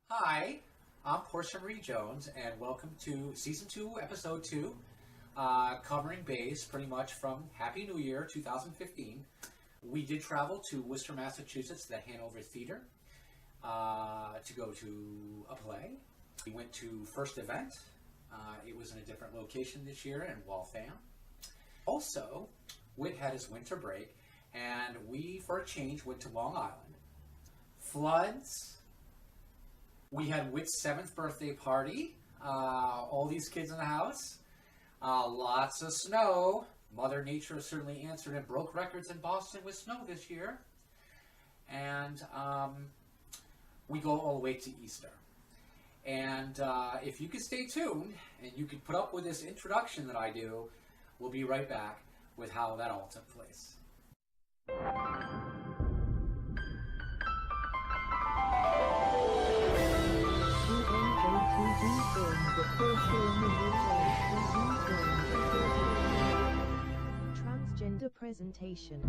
Hi, I'm Portia Marie Jones, and welcome to Season 2, Episode 2, covering base pretty much from Happy New Year 2015. We did travel to Worcester, Massachusetts, the Hanover Theater, to go to a play. We went to First Event. It was in a different location this year in Waltham. Also, Whit had his winter break, and we, for a change, went to Long Island. Floods. We had Whit's 7th birthday party. All these kids in the house. Lots of snow. Mother Nature certainly answered and broke records in Boston with snow this year. And we go all the way to Easter. And if you could stay tuned and you could put up with this introduction that I do, we'll be right back with how that all took place. Transgender presentation.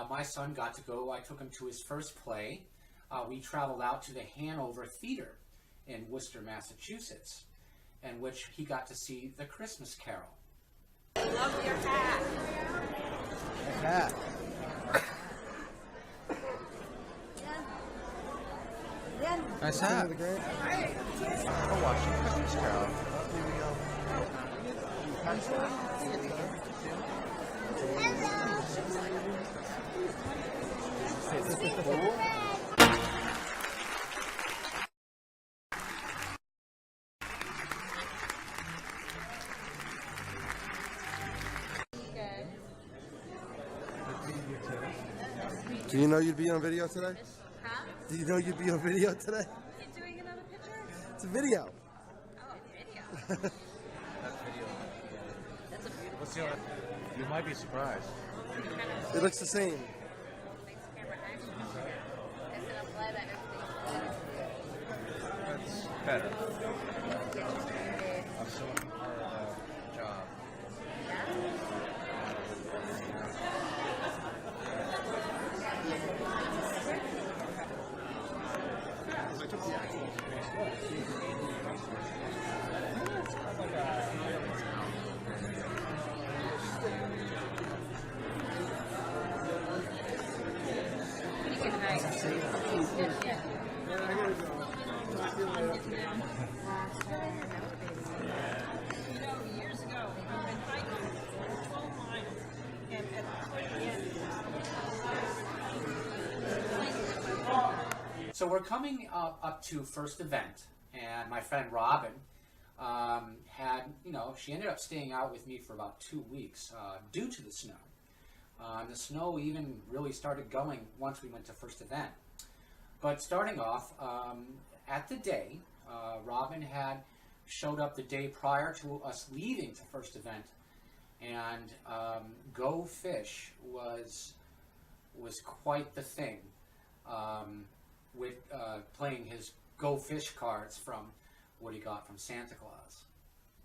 My son got to go. I took him to his first play. We traveled out to the Hanover Theater in Worcester, Massachusetts, in which he got to see The Christmas Carol. I love your hat. Nice hat. Nice hat. I'll watch The Christmas Carol. Do you know you'd be on video today? Huh? Do you know you'd be on video today? Are you doing another picture? It's a video. Oh, video. That's video. That's a beautiful Let's see what you might be surprised. kind of It looks the same. makes camera action. I said I'm glad that That's better. everything. I'm still looking for a job. Years ago, I've been hiking for 12 miles, and at the So we're coming up to first event, and my friend Robin had, she ended up staying out with me for about 2 weeks due to the snow. The snow even really started going once we went to first event. But starting off, at the day, Robin had showed up the day prior to us leaving to first event, and Go Fish was quite the thing, with playing his Go Fish cards from what he got from Santa Claus.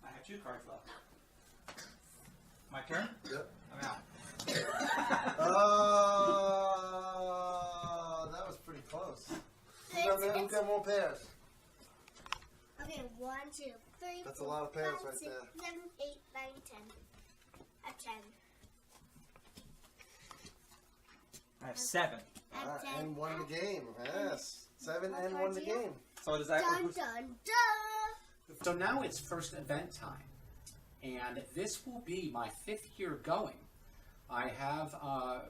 I have 2 cards left. My turn? Yep. I'm out. Oh, that was pretty close. Who got more pairs? Okay, 1, 2, 3. That's a 4, lot of pairs 5, right 6, there. 7, 8, 9, 10. A 10. I have 7. Ah, 10. and won the game. Yes. 7 What and card won the do you have? game. So does that Dun, dun, dun. So now it's first event time, and this will be my 5th year going. I have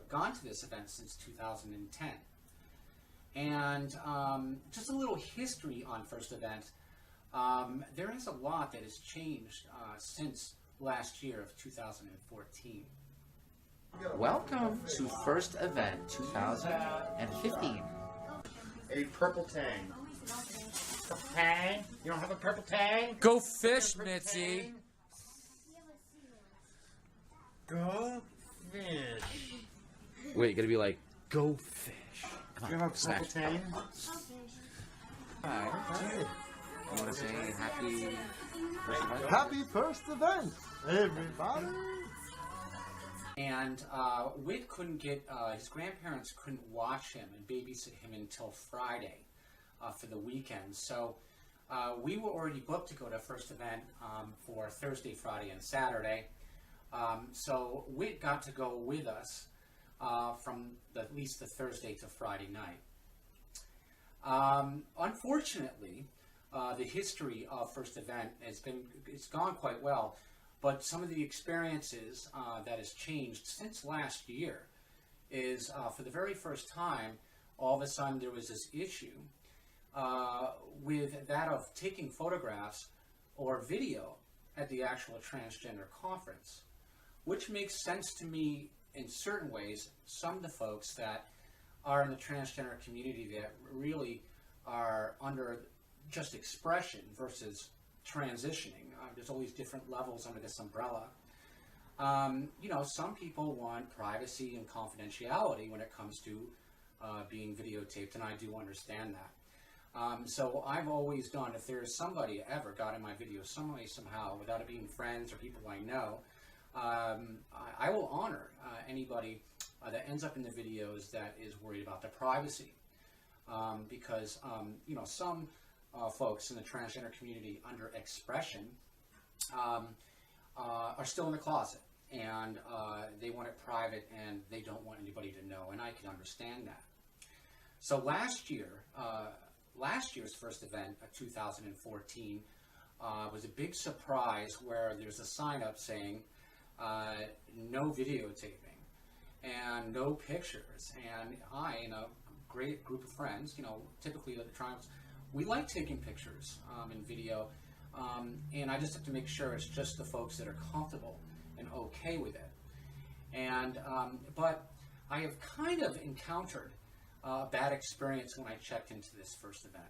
gone to this event since 2010. And just a little history on first event. There is a lot that has changed since last year of 2014. Welcome to First Event 2015. A purple tang. Purple tang? You don't have a purple tang? Go fish, Mitzi! Go fish. Wait, you gotta be like, go fish. Come You on, have a smash. purple tang? Alright. I wanna say happy first event. Happy first event, everybody. And Whit couldn't get, his grandparents couldn't watch him and babysit him until Friday for the weekend. So we were already booked to go to first event for Thursday, Friday, and Saturday. So Whit got to go with us from at least the Thursday to Friday night. Unfortunately, the history of first event it's gone quite well, but some of the experiences that has changed since last year is for the very first time, all of a sudden there was this issue with that of taking photographs or video at the actual transgender conference, which makes sense to me in certain ways. Some of the folks that are in the transgender community that really are under just expression versus transitioning. There's all these different levels under this umbrella. Some people want privacy and confidentiality when it comes to being videotaped, and I do understand that. So I've always done, if there's somebody ever got in my video some way, somehow, without it being friends or people I know, I will honor anybody that ends up in the videos that is worried about their privacy. Because, some folks in the transgender community under expression are still in the closet, and they want it private, and they don't want anybody to know, and I can understand that. So last year's first event, 2014, was a big surprise where there's a sign up saying no videotaping. and no pictures. And I and a great group of friends, typically the tribes, we like taking pictures and video, and I just have to make sure it's just the folks that are comfortable and okay with it. And but I have kind of encountered a bad experience when I checked into this first event.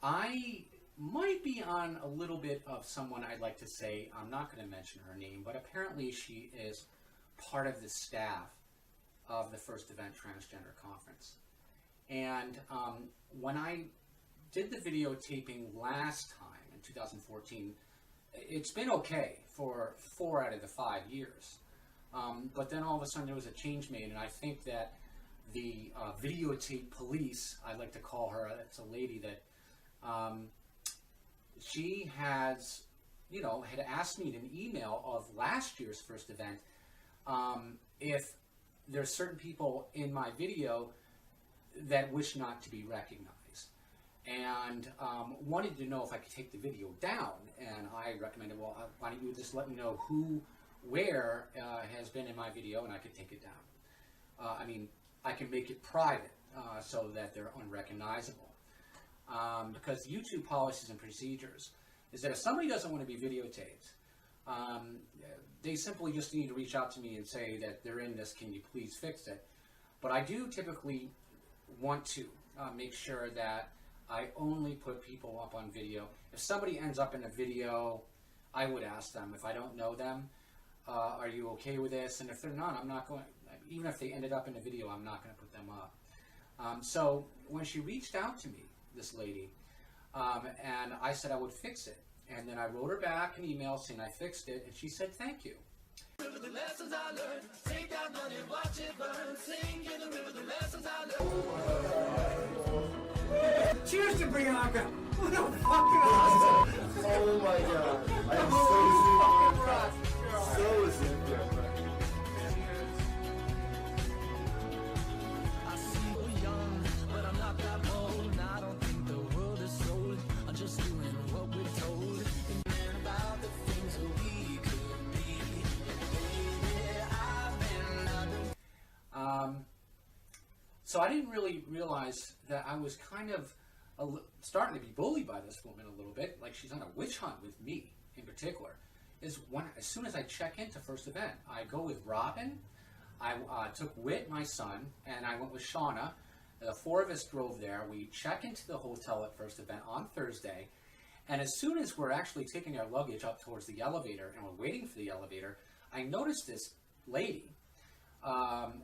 I might be on a little bit of someone I'd like to say, I'm not going to mention her name, but apparently she is part of the staff of the first event Transgender conference. And when I did the videotaping last time in 2014, it's been okay for 4 out of the 5 years. But then all of a sudden there was a change made, and I think that the videotape police, I like to call her, it's a lady that she has, had asked me in an email of last year's first event if there's certain people in my video that wish not to be recognized, and wanted to know if I could take the video down. And I recommended, well, why don't you just let me know who, where has been in my video, and I could take it down. I mean, I can make it private so that they're unrecognizable. Because YouTube policies and procedures is that if somebody doesn't want to be videotaped, they simply just need to reach out to me and say that they're in this, can you please fix it? But I do typically want to make sure that I only put people up on video. If somebody ends up in a video, I would ask them, if I don't know them, are you okay with this? And if they're not, I'm not going, even if they ended up in a video, I'm not going to put them up. So when she reached out to me, this lady, and I said I would fix it. And then I wrote her back an email saying I fixed it, and she said thank you. Cheers to Bianca! What a fucking awesome! Oh my god. I am so sincere. So I didn't really realize that I was kind of starting to be bullied by this woman a little bit, like she's on a witch hunt with me in particular. As soon as I check into first event, I go with Robin, I took Whit, my son, and I went with Shauna. The 4 of us drove there. We check into the hotel at first event on Thursday, and as soon as we're actually taking our luggage up towards the elevator and we're waiting for the elevator, I noticed this lady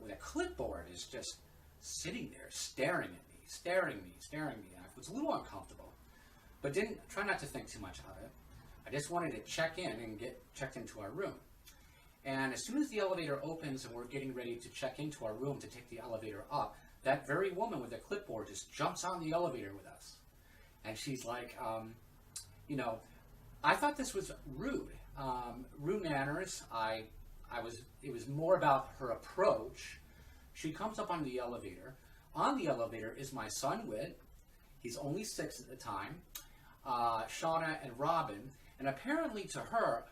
with a clipboard is just sitting there staring at me, and I was a little uncomfortable, but didn't try not to think too much of it. I just wanted to check in and get checked into our room. And as soon as the elevator opens and we're getting ready to check into our room to take the elevator up, that very woman with the clipboard just jumps on the elevator with us. And she's like, I thought this was rude. Rude manners. It was more about her approach. She comes up on the elevator. On the elevator is my son, Whit. He's only 6 at the time. Shauna and Robin. And apparently to her,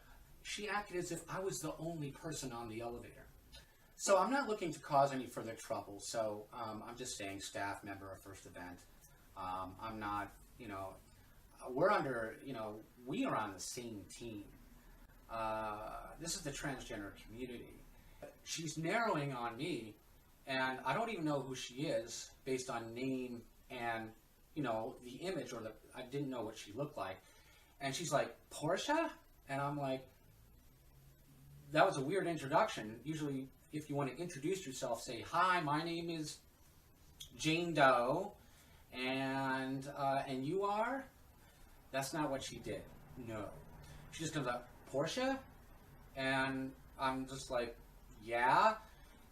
she acted as if I was the only person on the elevator. So I'm not looking to cause any further trouble. So I'm just saying staff member of first event. I'm not, we're under, we are on the same team. This is the transgender community. She's narrowing on me, and I don't even know who she is based on name and, the image, or I didn't know what she looked like. And she's like, Portia? And I'm like, that was a weird introduction. Usually, if you want to introduce yourself, say, hi, my name is Jane Doe, and you are? That's not what she did. No. She just comes up, Portia? And I'm just like, yeah?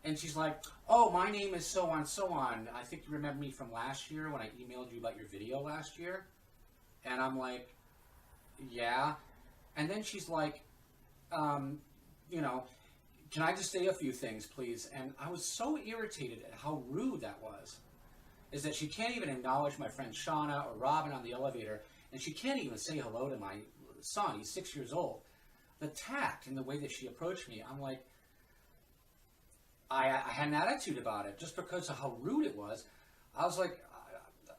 And she's like, oh, my name is so-on, so-on. I think you remember me from last year when I emailed you about your video last year. And I'm like, yeah. And then she's like, can I just say a few things, please? And I was so irritated at how rude that was, is that she can't even acknowledge my friend Shauna or Robin on the elevator, and she can't even say hello to my son. He's 6 years old. The tact and the way that she approached me, I'm like, I had an attitude about it just because of how rude it was. I was like,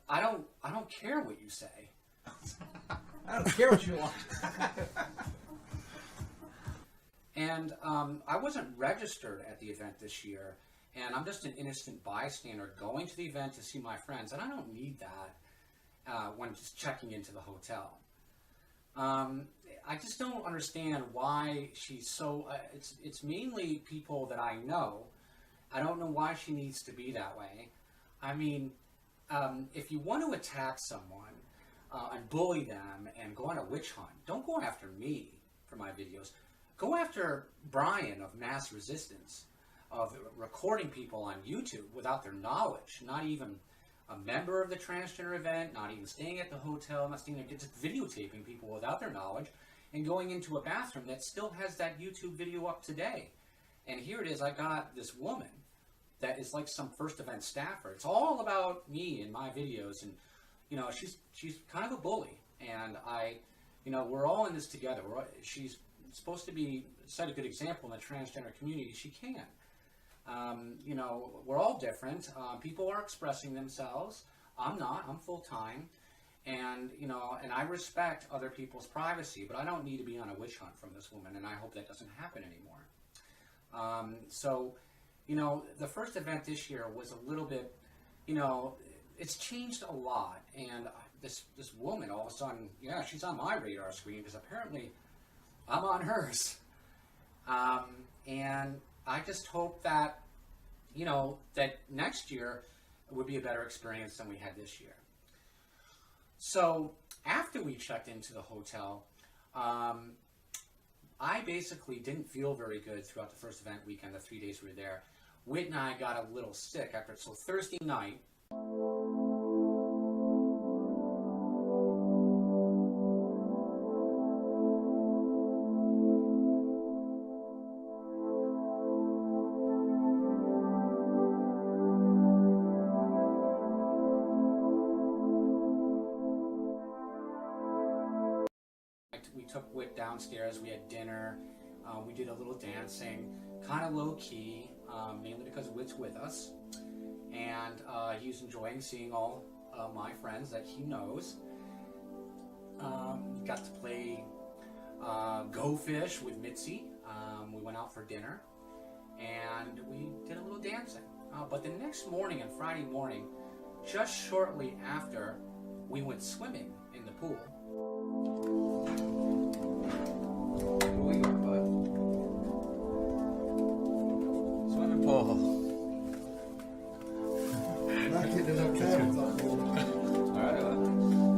I don't care what you say. I don't care what you want. And I wasn't registered at the event this year, and I'm just an innocent bystander going to the event to see my friends, and I don't need that when just checking into the hotel. I just don't understand why she's so. It's mainly people that I know. I don't know why she needs to be that way. I mean, if you want to attack someone and bully them and go on a witch hunt, don't go after me for my videos. Go after Brian of Mass Resistance, of recording people on YouTube without their knowledge, not even a member of the transgender event, not even staying at the hotel, not staying there, just videotaping people without their knowledge and going into a bathroom that still has that YouTube video up today. And here it is, I got this woman that is like some first event staffer. It's all about me and my videos, and you know, she's kind of a bully, and we're all in this together. She's supposed to be set a good example in the transgender community. She can. We're all different. People are expressing themselves. I'm not. I'm full-time. And, and I respect other people's privacy, but I don't need to be on a witch hunt from this woman, and I hope that doesn't happen anymore. The first event this year was a little bit, it's changed a lot. And this woman, all of a sudden, she's on my radar screen because apparently I'm on hers. And I just hope that, that next year would be a better experience than we had this year. So after we checked into the hotel, I basically didn't feel very good throughout the first event weekend, the 3 days we were there. Whit and I got a little sick after it. So Thursday night, we took Whit downstairs, we had dinner, we did a little dancing, kind of low-key, mainly because Whit's with us, and he's enjoying seeing all my friends that he knows. Got to play Go Fish with Mitzi. We went out for dinner, and we did a little dancing. But the next morning, on Friday morning, just shortly after, we went swimming in the pool. Where you going, bud? Swimming pool. Not getting enough cameras on board. Alright,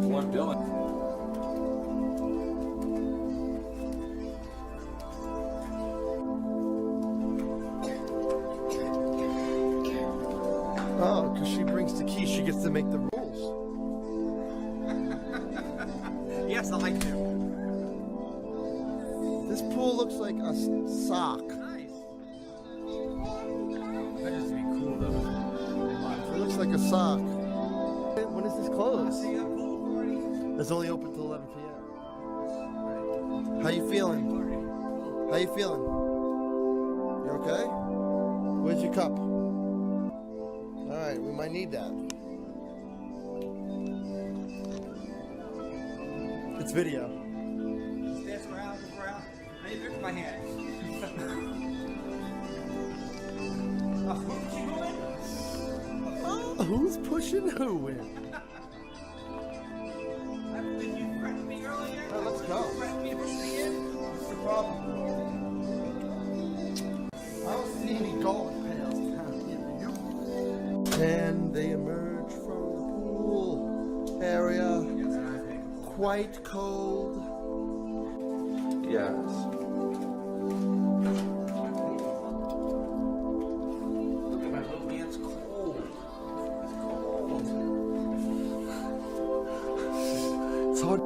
one billion. Oh, because she brings the key, she gets to make the rules. Yes, I like to. This pool looks like a sock. Nice. That used to be cool though. It looks like a sock. When is this closed? See a pool party? It's only open till 11 p.m. How you feeling? How you feeling? You okay? Where's your cup? Alright, we might need that. It's video. Just dance around, move around. I need to drink my hand. Who's you doing? Oh, who's pushing who in? Did you threaten me earlier? Oh, let's go. You threatened me to push me in? What's the problem? I don't see any gold pails down here. And they emerge from the pool area. Quite cold. Yes. Look at my little man's cold. It's hard.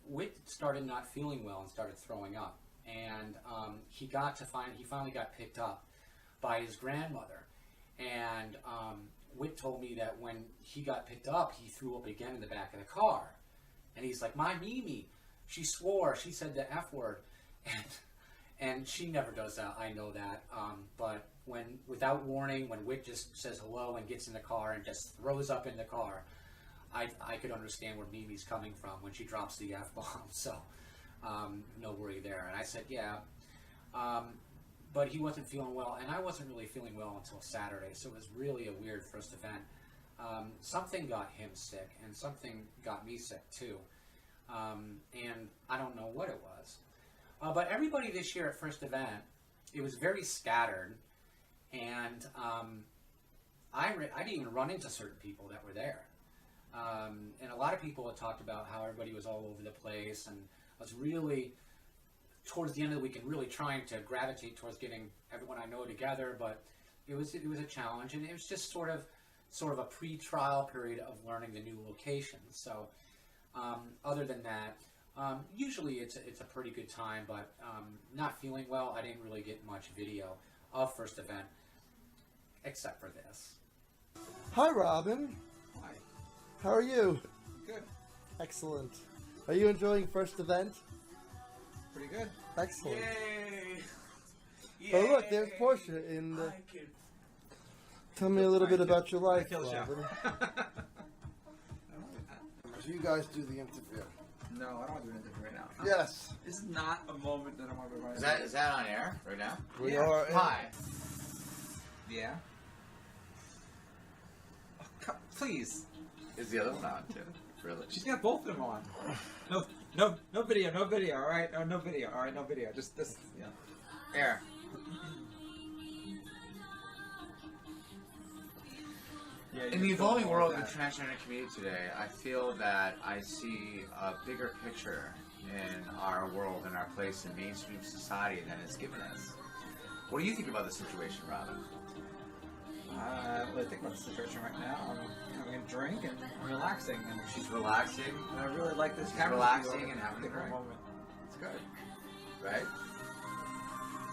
Whit started not feeling well and started throwing up, and he finally got picked up by his grandmother, and Whit told me that when he got picked up, he threw up again in the back of the car, and he's like, "My Mimi, she swore, she said the F word," and she never does that. I know that, but when without warning, when Whit just says hello and gets in the car and just throws up in the car, I could understand where Mimi's coming from when she drops the F-bomb. So no worry there. And I said, yeah. But he wasn't feeling well, and I wasn't really feeling well until Saturday, so it was really a weird first event. Something got him sick, and something got me sick too. And I don't know what it was. But everybody this year at first event, it was very scattered, and I didn't even run into certain people that were there. And a lot of people had talked about how everybody was all over the place, and I was really, towards the end of the weekend, really trying to gravitate towards getting everyone I know together, but it was a challenge, and it was just sort of a pre-trial period of learning the new locations. So other than that, usually it's a pretty good time, but not feeling well, I didn't really get much video of first event, except for this. Hi, Robin. Hi. How are you? Good. Excellent. Are you enjoying first event? Pretty good. Excellent. Yay! Oh, look, there's Portia in the... Tell me a little bit about your life, Robin. So you guys do the interview. No, I don't want to do anything right now. Yes. This is not a moment that I want to be right Is that on air right now? We Yeah. are... Hi. Yeah? Oh, please. Is the other one on too? Really? She's got both of them on. No video, all right? No video, all right? No video. Just this, yeah. Here. Yeah, In the evolving world of the transgender community today, I feel that I see a bigger picture in our world and our place in mainstream society than it's given us. What do you think about the situation, Robin? I don't really think about the situation right now. I'm having a drink and relaxing, and She's relaxing. I really like this She's camera. relaxing view. and having a Take drink. moment. It's good. Right?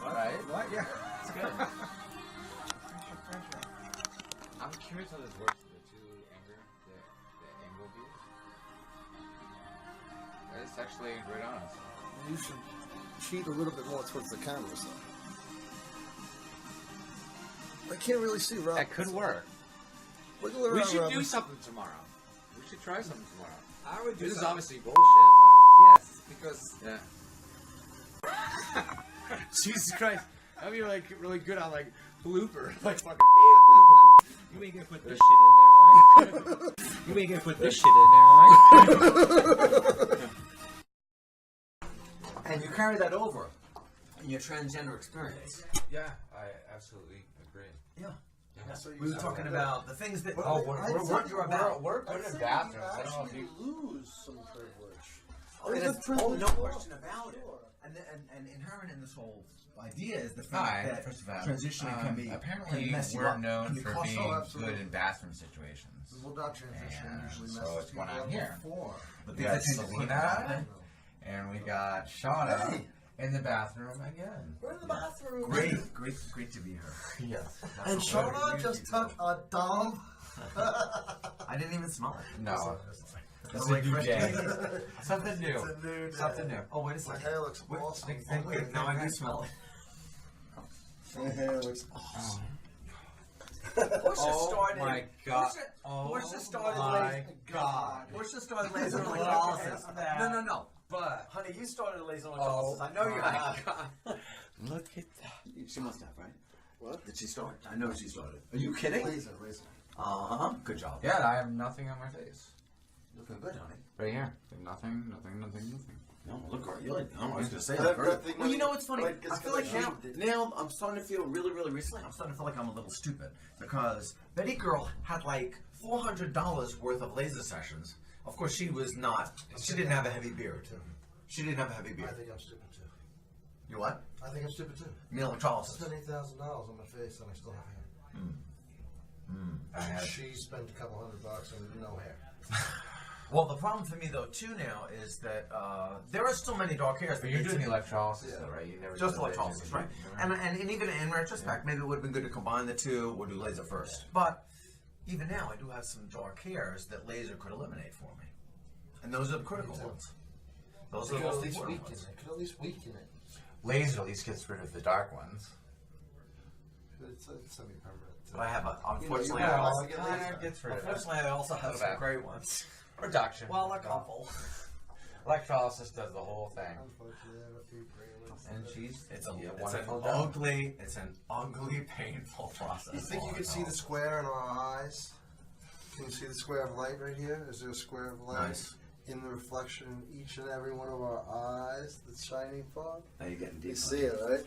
What? Right? What? Yeah. It's good. I'm curious how this works with the two the angle views. It's actually right on us. You should cheat a little bit more towards the camera side. I can't really see Rob. That could work. Wiggle around, We should Robin. do something tomorrow. We should try something tomorrow. I would do This is something. obviously bullshit, Yes, because but yeah. Jesus Christ. That'd be like really good on like blooper. Like fucking. you ain't gonna put this shit in there, right? You ain't gonna put this shit in there, right? And you carry that over in your transgender experience. Yeah, I absolutely agree. Yeah. So We were talking about the things that Oh, you're about. we're good in bathrooms. I don't know if you. lose some privilege. There's There's a no privilege. question about it. And inherent in this whole idea is the fact that transitioning can be apparently messy. we're known for Because- being oh, absolutely. good in bathroom situations. Well, not transition And usually so messes it's going people on up here. before. But We the got other thing that we Selena, and we got Shauna in the bathroom again. We're in the bathroom. great to be here. Yes. And Shauna just took a dump. I didn't even smell it. No. It's a new day. Something new. It's a new day. Something new. Oh, wait a My second. hair looks Wait, awesome. wait, now I do smell it. My hair looks awesome. Portia Oh started. my God. Portia started. my God. Portia started laser electrolysis. No. But Honey, you started laser electrolysis. I know you my have. Look at that. She must have, right? What? Did she start? I know she started. Are you kidding? Laser. Uh-huh. Good job. Yeah, I have nothing on my face. Looking good, honey. Right here. Nothing. No, look, you like, I was gonna say That- that. that thing Well, you that- know what's funny? like, it's I feel gonna like change. now I'm starting to feel really recently. I'm starting to feel like I'm a little stupid because Betty Girl had like $400 worth of laser sessions. Of course, she was not. She didn't have a heavy beard. She didn't have a heavy I beard. think I'm stupid too. You what? I think I'm stupid too. Meal I electrolysis. spent $8,000 on my face and I still have hair. I have. She spent a couple $100 and no hair. Well, the problem for me though too now is that there are still many dark hairs. But you're doing the electrolysis, though, right? You never Just did the electrolysis, laser. right? And even in retrospect, maybe it would have been good to combine the two or do laser first. But even now, I do have some dark hairs that laser could eliminate for me, and those are the critical ones. Those are the most important ones. Could at least weaken it. Laser at least gets rid of the dark ones. It's semi-permanent. But I have, unfortunately, Unfortunately, I also have some great ones. Production. Well, a couple. Electrolysis does the whole thing. Unfortunately, I have a few great ones. and she's, it's an wonderful job. ugly, painful process. You think you can see the square in our eyes? Can you see the square of light right here? Is there a square of light Nice. in the reflection in each and every one of our eyes that's shining from? Now you're getting deep. You see it, right?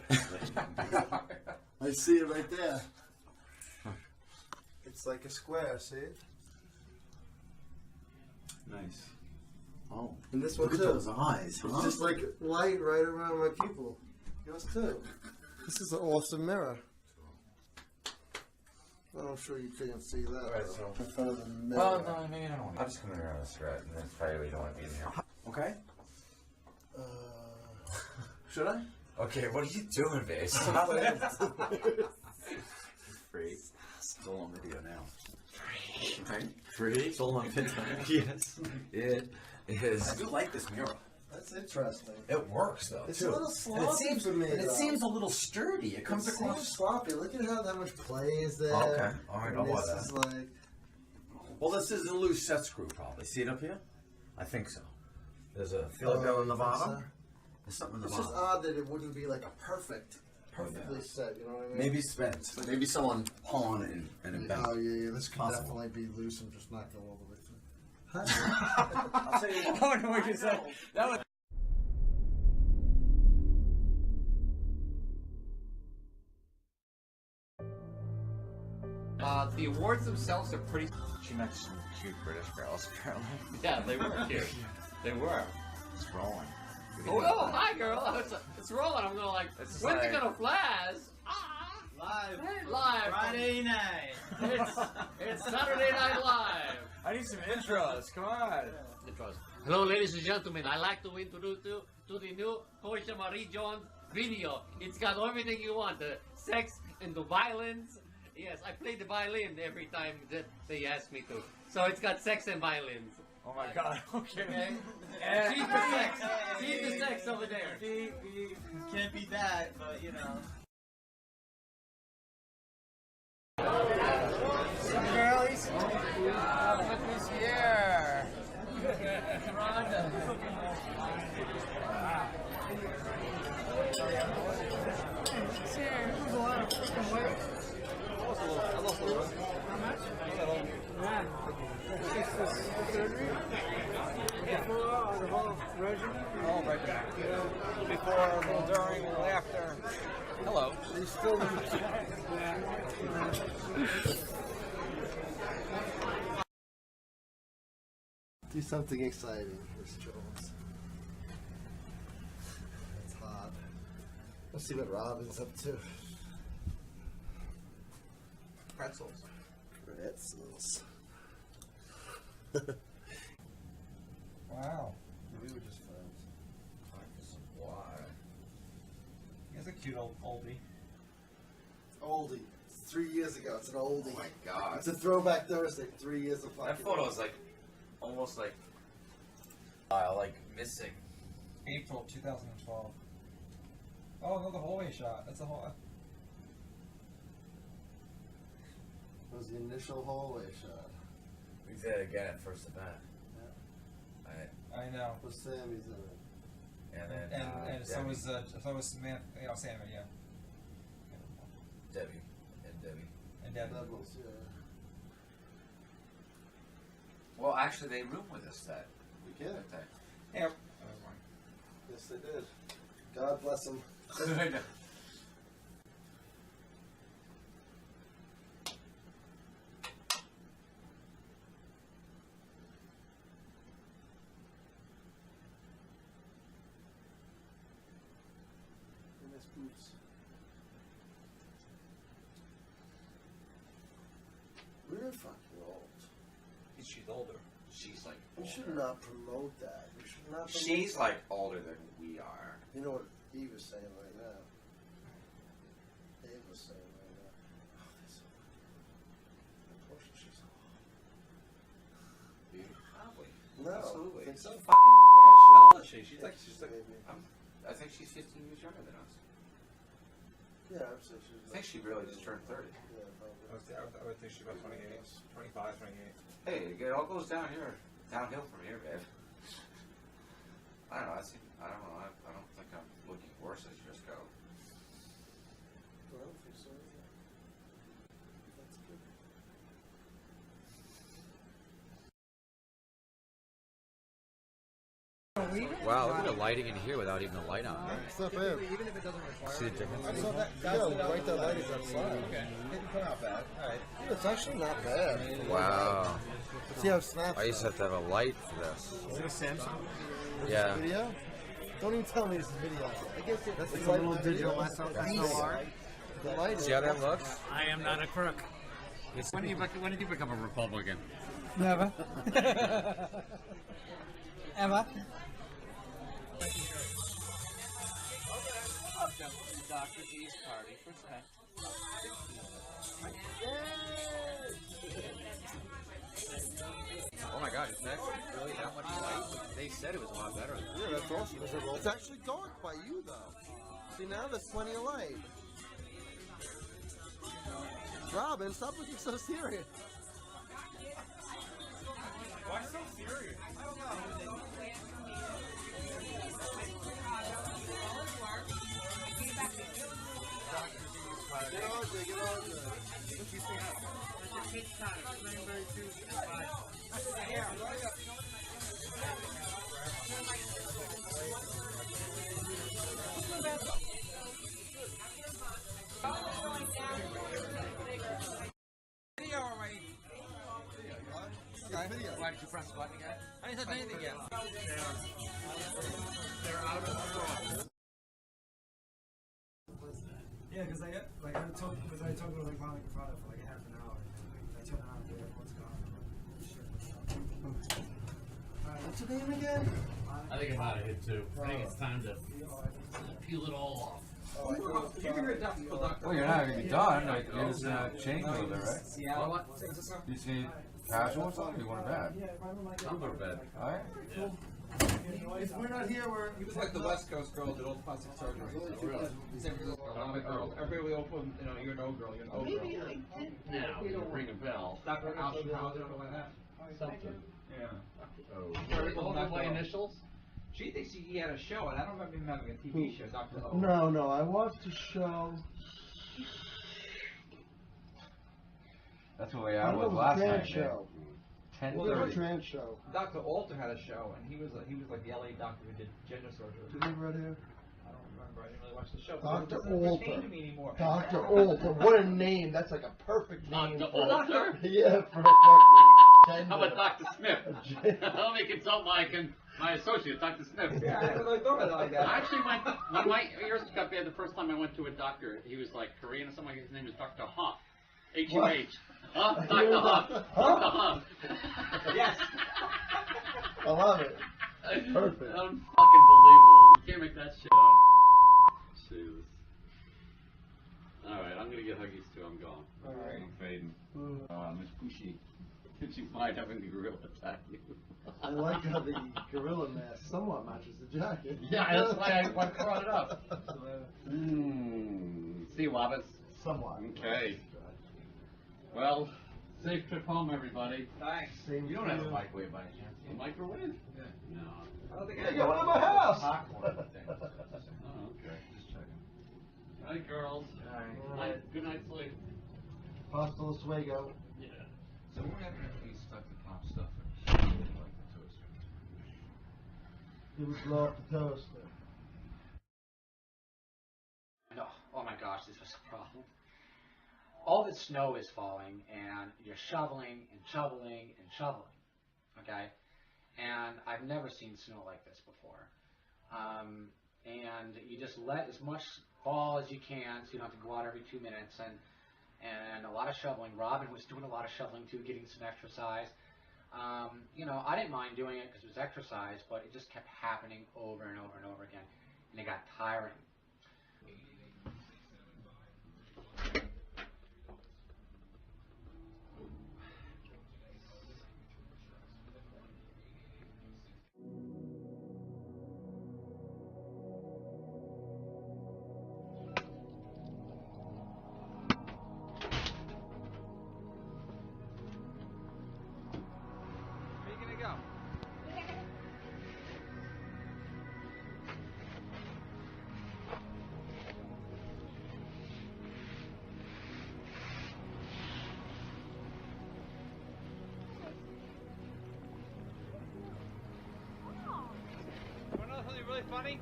I see it right there. It's like a square, see it? Nice. Oh, And this one look too. at those eyes, huh? It's just like light right around my pupil. Yours too. This is an awesome mirror. Well, I'm sure you can't see that. Right, though. so- In front of the mirror. Well, no, maybe I don't want to. I'll just come in around the cigarette, and that's probably why you don't want to be in here. Okay. Should I? Okay, what are you doing, Vase? Free. Still on video now. Right? Free. Still on video. Yes, it is. I do like this mirror. That's interesting. It works though. It's too. a little And sloppy it seems, for me, and it though. seems a little sturdy. It comes It across. seems sloppy. Look at how much play is there. Okay, all right, And I'll buy this that. is like, Well, this is a loose set screw, probably. See it up here? I think so. There's a filler gun on the you think bottom. so? There's something in the It's just bottom. odd that it wouldn't be like a perfectly set. You know what I mean? Maybe spent. Maybe someone pawned and it bent. Oh yeah, this could Possible. definitely be loose and just not go all the way through. I'll tell you what. Oh no, what you said. That was. The awards themselves are pretty. She met some cute British girls, apparently. Yeah, they were cute. They were. It's rolling. Oh, hi, girl. It's rolling. I'm going like, It's when's it like- gonna flash? Ah, Live. live. Friday night. It's Saturday Night Live. I need some intros. Come on. Hello, ladies and gentlemen. I'd like to introduce you to the new Portia Marie Jones video. It's got everything you want: the sex and the violence. Yes, I play the violin every time that they ask me to. So it's got sex and violins. Oh my God. Okay. Okay? She's the sex. She's the sex over there. Can't beat that, but you know. Girlies. Look who's here. Rhonda. She's here. It was a lot of freaking weight. I lost a little. How much? A little. Yeah. It's this surgery. Before the whole regimen. Oh, right back. Before, during, and after. Hello. They still do something exciting, Miss Jones. It's hot. Let's see what Robin's up to. Pretzels. Pretzels. Wow. We were just friends. Why? He's a cute old oldie. Oldie. It's 3 years ago. It's an oldie. Oh my God. It's a throwback Thursday. 3 years of fucking. That photo is like, almost like missing. April 2012. Oh, no, the hallway shot. That's a whole. It was the initial hallway shot. We did it again at first event. I know. With Sammy's in it. And then And so Debbie, was Samantha, Sammy, yeah. Debbie and Debbie. And Deb. Levels, yeah. Well, actually, they roomed with us that We can. day. Yeah. Yes, they did. God bless them. Nice boots. We're fucking old. She's older. She's like. We should not promote that. We should not promote She's that. like older than we are. You know what Eve was saying right now? Dave was saying right now. Oh, this of course she's Probably. No, Absolutely. think so? Fucking yeah. How old is she? She's like. Maybe. I think she's 15 years younger than us. Yeah, I'm sure she's. I think she really just turned 30. Yeah, probably. I would think she's about 28, 25, 28. Hey, it all goes down here, downhill from here, babe. I don't know. I don't know. I don't think I'm looking worse as years go. Well, I don't think so. That's good. Wow, look at the lighting in here without even a light on. It's not bad. Even if it doesn't require. See the difference? I saw that. Yeah, right that light is outside. Okay. Didn't come out bad. All right. It's actually not bad. Wow. See how it snaps. I used to have to have a light for this. Is it a Samsung? Yeah. Video? Don't even tell me this is video. I guess That's it's the like little my digital video. SLR. The light is. See how that looks? I am not a crook. When did you become a Republican? Never. Ever. Dr. G's party for sex. Oh my god, is that really that much light? They said it was a lot better. Yeah, that's awesome. It's actually dark by you, though. See, now there's plenty of light. Robin, stop looking so serious. Why so serious? I don't know. Get on there, get on there. Video already. Video. Why did you press the button again? I didn't touch anything yet. Yeah, because I talked with Monica in front of for like a half an hour. I turned around and everyone's gone. Alright, what's your name again? I think I'm out of here too. I think it's time to peel it all off. You can read Dr. Well, you're not going to be done. Like, you're just going to change over there, right? Yeah. What? You see casual or something? You want to bed? Yeah, if I remember I'll go to bed. All right? if we're not here, we're. He was like the West Coast girl did all plastic surgery. Really? San Francisco, a lot of girls. Everybody will open, you know, you're an old girl, you're an old girl. Now, you ring a bell. Dr. Alshahouse, something like that. Something. Yeah. Oh. All my initials? She thinks he had a show, and I don't remember him having a TV show, Dr. O. No, I watched the show. That's the way I It was was a last trans night. show. It was a 10:30. trans show. Dr. Alter had a show, and he was like the LA doctor who did gender surgery. Did he have red hair? I don't remember. I didn't really watch the show. Dr. It doesn't pertain Alter. to me anymore. Dr. Alter. What a name. That's like a perfect name. Dr. for- Alter? Yeah, for a fucking How about gender. Dr. Smith? Let me consult my associate, Dr. Smith. Yeah, I never really thought of it like that. I actually went, when my ears got bad the first time I went to a doctor, he was like Korean or something, his name is Dr. Huff. H-U-H. Huh? Dr. Huff. Dr. Huff. Yes. I love it. Perfect. Unfucking believable. You can't make that shit up. Jesus. Alright, I'm gonna get huggies too, I'm gone. Alright. I'm fading. Miss Pushy. Did you mind having the gorilla attack you? I like how the gorilla mask somewhat matches the jacket. Yeah, that's why I brought it up. See, Wabbits? Somewhat. Okay. Well, safe trip home, everybody. Thanks. Same You don't have a microwave by any chance? A microwave? Yeah. No. I don't think Yeah, get one in my house. Popcorn thing. Oh, okay. Just checking. Night, girls. Alright. Good night, sleep. Pasta Oswego. Yeah. So what happened if we stuck the top stuff in like the toaster? It would blow up the toaster. No, oh my gosh, this was a problem. All the snow is falling, and you're shoveling and shoveling and shoveling. Okay, and I've never seen snow like this before. And you just let as much fall as you can, so you don't have to go out every 2 minutes. And a lot of shoveling. Robin was doing a lot of shoveling too, getting some exercise. You know, I didn't mind doing it because it was exercise, but it just kept happening over and over and over again, and it got tiring. really funny?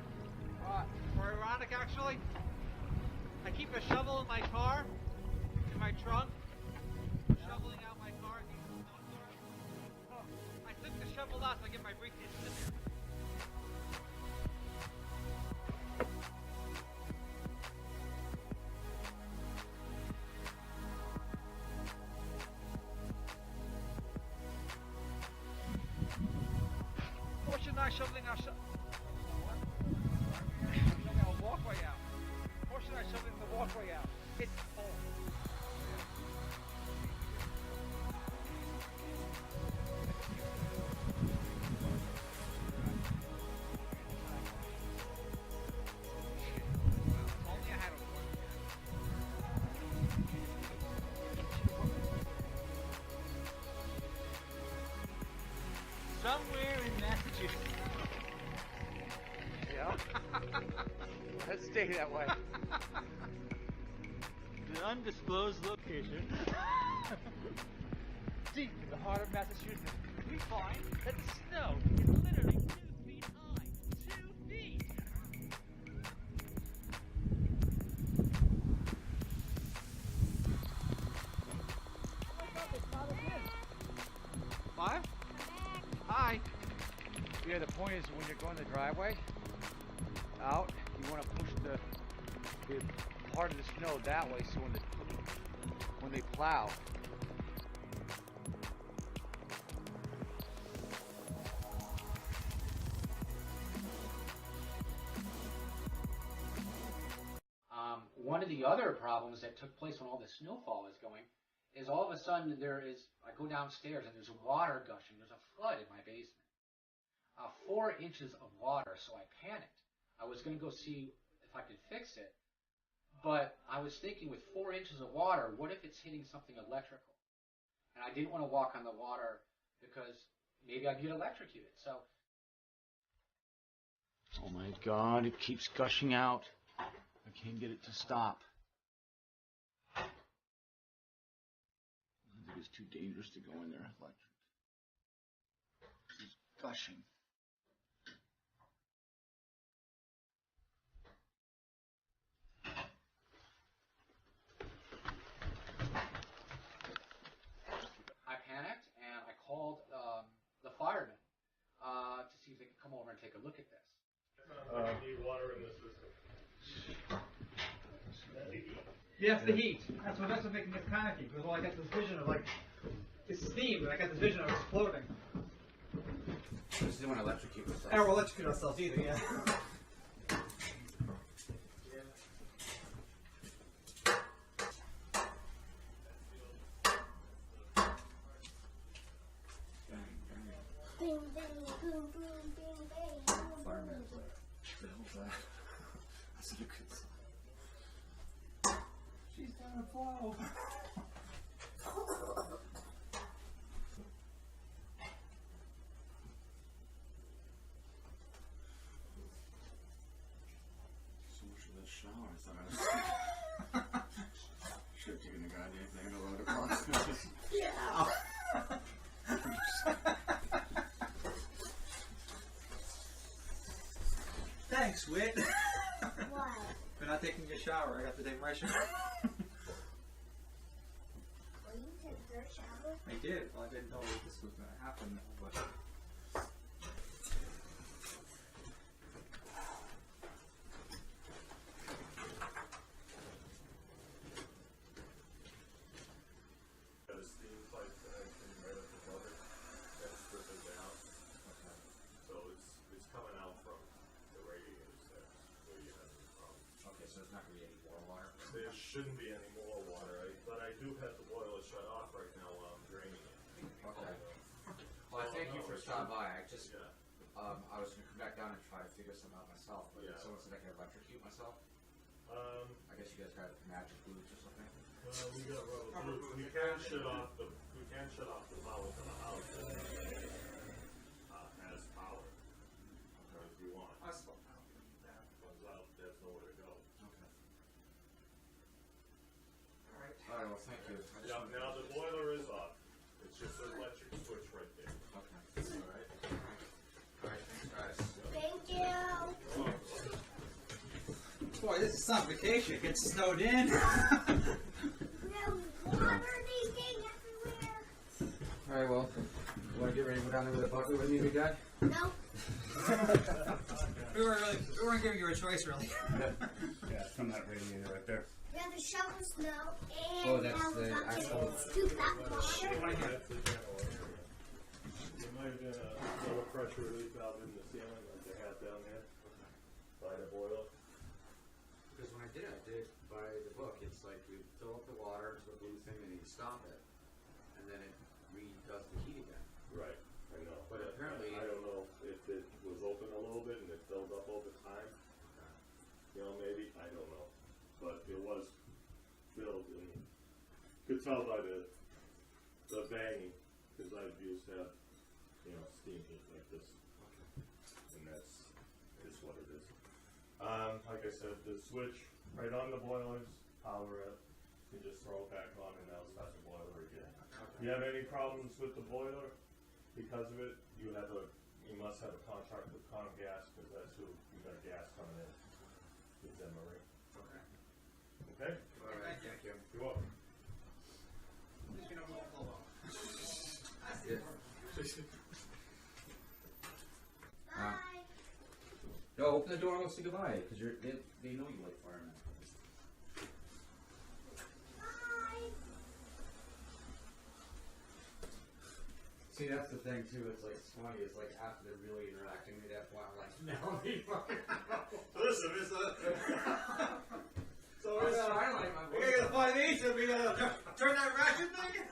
Or ironic, actually? I keep a shovel in my car, in my trunk, shoveling out my car. I took the shovel out so I get my briefcase in there. Or should I shoveling out? A walkway out. Or should I shoveling the walkway out? It's cold. Only I had a somewhere in Massachusetts. Yeah. Let's stay that way. An undisclosed location. Deep in the heart of Massachusetts, we find that the snow is literally 2 feet high. 2 feet! Five? Hi. Yeah, the point is when you're going the driveway out, you want to push the part of the snow that way, so when they plow. One of the other problems that took place when all the snowfall is going is all of a sudden I go downstairs and there's water gushing. There's a flood in my basement. 4 inches of water, so I panicked. I was going to go see if I could fix it, but I was thinking with 4 inches of water, what if it's hitting something electrical? And I didn't want to walk on the water because maybe I'd get electrocuted. So, oh my God, it keeps gushing out. I can't get it to stop. I think it's too dangerous to go in there electric. It's gushing. I panicked and I called the firemen to see if they could come over and take a look at this. Need water in the system. Yeah, it's the heat. That's what's making me panicky, because I got this vision of it's steam, and I got this vision of exploding. We just didn't want to electrocute ourselves. I don't want to electrocute ourselves either, yeah. Bing, bing, boom, boom, bing, bang, boom, Fireman's boom. the hell's that? That's a good sign. She's gonna blow. So much for that shower. I thought I was. Should have taken the goddamn thing and allowed it across. Yeah. Thanks, Whit. What? For not taking your shower. I got to take my shower. Well, you took your shower? I did. Well, I didn't know this was going to happen, but. Got a steam pipe connection right at the bucket. That's dripping down. Okay. So it's coming out from the radiators there where you have the problem. Okay, so it's not going to be any more water. There shouldn't be any more water, but I do have the boiler shut off right now while I'm draining it. Okay. Well, I thank you for stopping by. I just, Yeah. I was going to come back down and try to figure something out myself, but Yeah. someone said I could electrocute myself. I guess you guys got magic boots or something. We got rubber boots. We can shut off the power to the house that has power. If you want. I still know. Runs out, there's nowhere to go. Okay. Alright, well, thank you. I just Yeah, wanted to- now the boiler is off. It's just an electric switch right there. Okay. Alright. Alright, thanks guys. Thank you. It's not vacation. It gets snowed in. Water leaking everywhere. Alright, well, you want to get ready to go down there with a bucket with me, big guy? No. we weren't giving you a choice, really. Yeah, from that radiator right there. We have to shovel snow and Oh, that's now the we're actual- to back water. That's the general area. There might have been a low pressure relief valve in the ceiling like they have down there by the boiler. Because when I did it by the book. It's like you fill up the water to the blue thing and you stop it, and then it redoes the heat again. Right, I know. But apparently, I don't know if it was open a little bit and it filled up over time. You know, maybe, I don't know. But it was filled and you could tell by the banging, because I've used to have, you know, steam heat like this. And that's just what it is. Like I said, the switch right on the boilers, power it, you just throw it back on and now start the boiler again. If you have any problems with the boiler because of it, you must have a contract with Comcast, because that's who you got gas coming in. With them, Marie. okay. Okay? All right, thank you. You're welcome. Yeah. Bye. No, open the door and let's say goodbye, because they know you like firemen. Bye. See, that's the thing too. It's like it's funny. It's like after they're really interacting, they have one like, now they fucking know. Listen, Mr. So I was trying to like my we voice. gotta find these and we gotta turn that ratchet thing.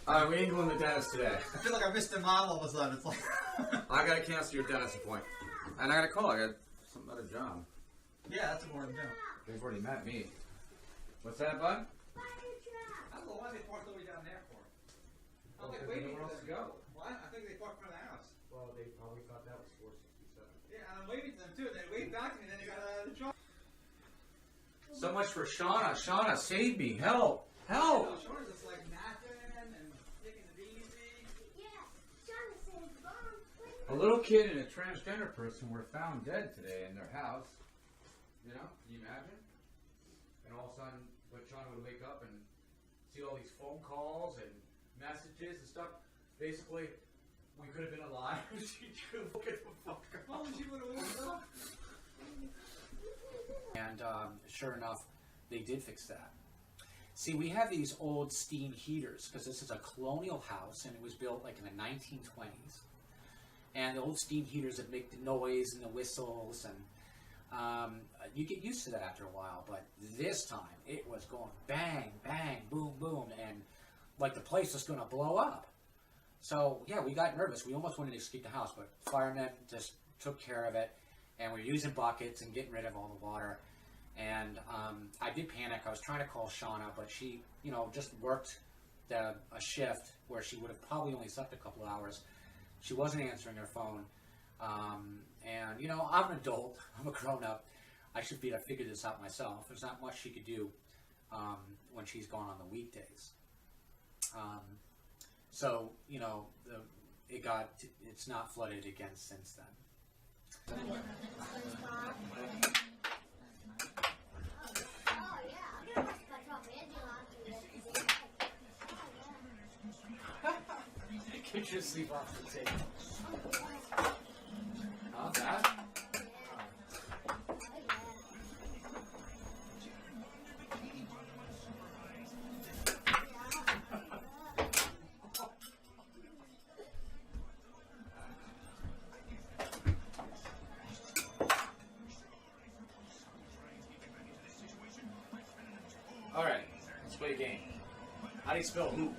Alright, we ain't going to the dentist today. I feel like I missed a mom all of a sudden. It's like I gotta cancel your dentist appointment. And I gotta call. I got something about a job. yeah, that's important too. They've already met me. What's that, bud? I don't know why they parked all the way down there for. Well, I'm like there's waiting nowhere for else to them. go. What? I think they parked in front of the house. Well, they probably thought that was 467. Yeah, and I'm waiting for them too. They waved back to me, then they got out of the truck. So much for Shauna. Shauna, save me. Help! Help! Shoulders, it's like napping and taking it easy. Yeah, Jonathan, Mom, A little kid and a transgender person were found dead today in their house. You know? Can you imagine? And all of a sudden, but Shauna would wake up and see all these phone calls and messages and stuff. Basically, we could have been alive. She could get the fuck Oh, she would have woken up. And sure enough, they did fix that. See, we have these old steam heaters because this is a colonial house and it was built like in the 1920s. And the old steam heaters that make the noise and the whistles, and you get used to that after a while. But this time, it was going bang, bang, boom, boom, and like the place was going to blow up. So yeah, we got nervous. We almost wanted to escape the house, but firemen just took care of it. And we're using buckets and getting rid of all the water. And I did panic. I was trying to call Shauna, but she, you know, just worked a shift where she would have probably only slept a couple hours. She wasn't answering her phone. And, you know, I'm an adult. I'm a grown-up. I should be able to figure this out myself. There's not much she could do when she's gone on the weekdays. So, you know, it's not flooded again since then. Oh, yeah. I'm gonna watch SpongeBob and Get your sleep off the table. How's that? Alright, let's play a game. How do you spell who?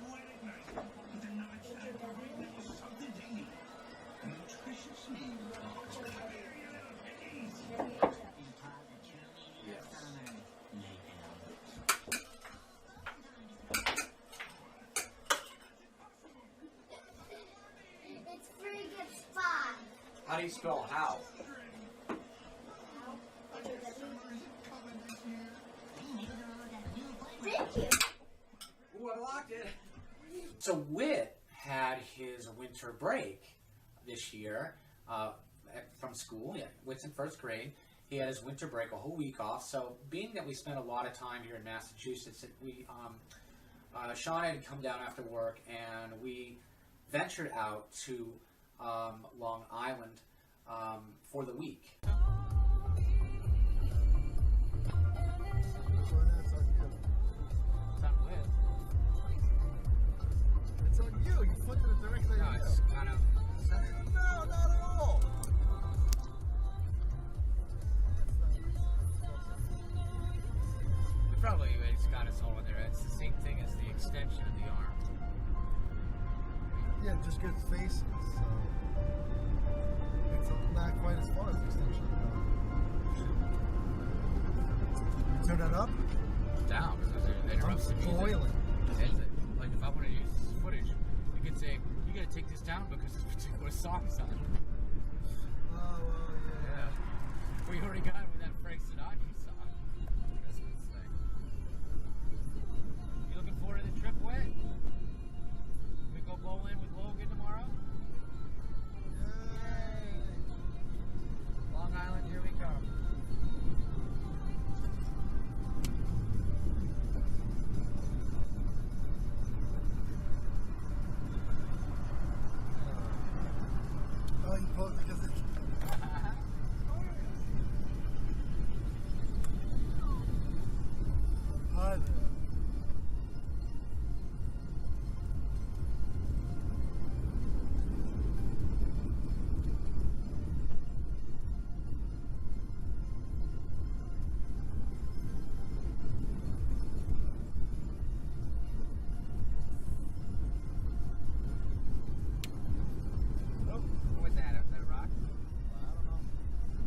It's 3 gets 5. How do you spell how? Thank you. Ooh, I locked it. So Whit had his winter break this year from school. Yeah, Witt's in first grade. He had his winter break, a whole week off. So being that we spent a lot of time here in Massachusetts, we Sean had come down after work, and we ventured out to Long Island for the week. It's on you. You flipped it directly. No, it's kind of centered. No, not at all. Probably it's got its hole in there. It's the same thing as the extension of the arm. Yeah, just good faces. So it's not quite as far as the extension. Turn that up? Down, because it interrupts the music. Boiling. Like if I want to use this footage, you could say, you got to take this down because this particular song's on. Oh, well, yeah. We already got it with that Frank Sinatra song. Christmas thing. You looking forward to the trip, Whit? We go bowling with Logan tomorrow? Yay! Long Island, here we come. Oh, you posed because it's... Hi there. What's that? Is that a rock? I don't know.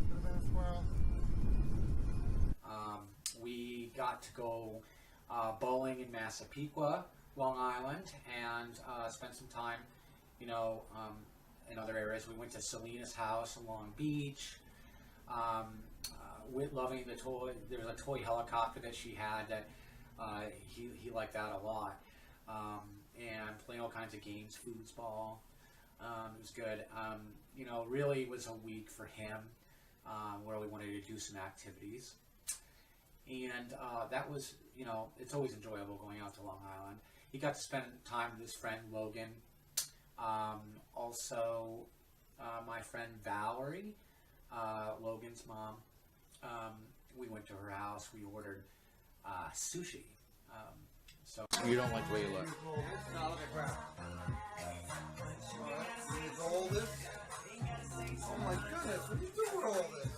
Could have been a squirrel. We got to go bowling in Massapequa, Long Island, and spent some time, in other areas. We went to Selena's house in Long Beach. Whit loving the toy. There was a toy helicopter that she had that he liked that a lot. And playing all kinds of games, foosball. It was good. Really it was a week for him where we wanted to do some activities. And that was, it's always enjoyable going out to Long Island. He got to spend time with his friend Logan. Also, my friend Valerie, Logan's mom. We went to her house. We ordered sushi. So you don't like the way you look. No, look at crap. You roll this? Oh my goodness, what are you doing with all this?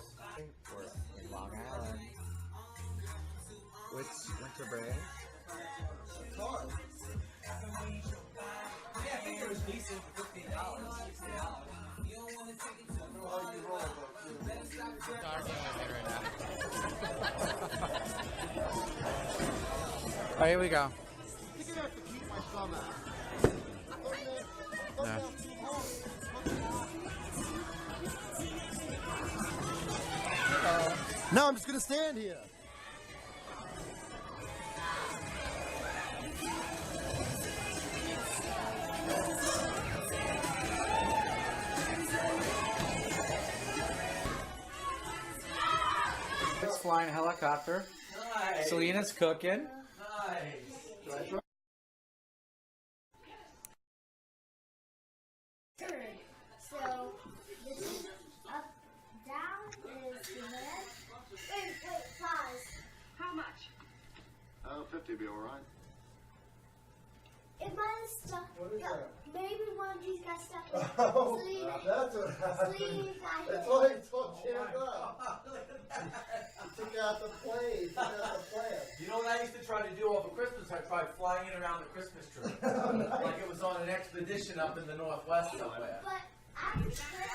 We're in Long Island. Which winter break? It's hard. Yeah, I think it was decent for $15, $60. I know how you roll, Oh, here we go. I think I have to keep my thumb out. No, I'm just gonna stand here. It's flying a helicopter. Nice. Selena's cooking. Nice. Third. So this is up, down is the red. Wait, pause. How much? 50 will be alright. It might have stuck. What is that? Maybe one of these got stuck. Oh, Selena. that's what happened. Selena got hit. That's why he told you up. He took out the plane. He took out the plant. You know what I used to try to do over Christmas? I tried flying it around the Christmas tree. Like it was on an expedition up in the Northwest somewhere. But I was trying.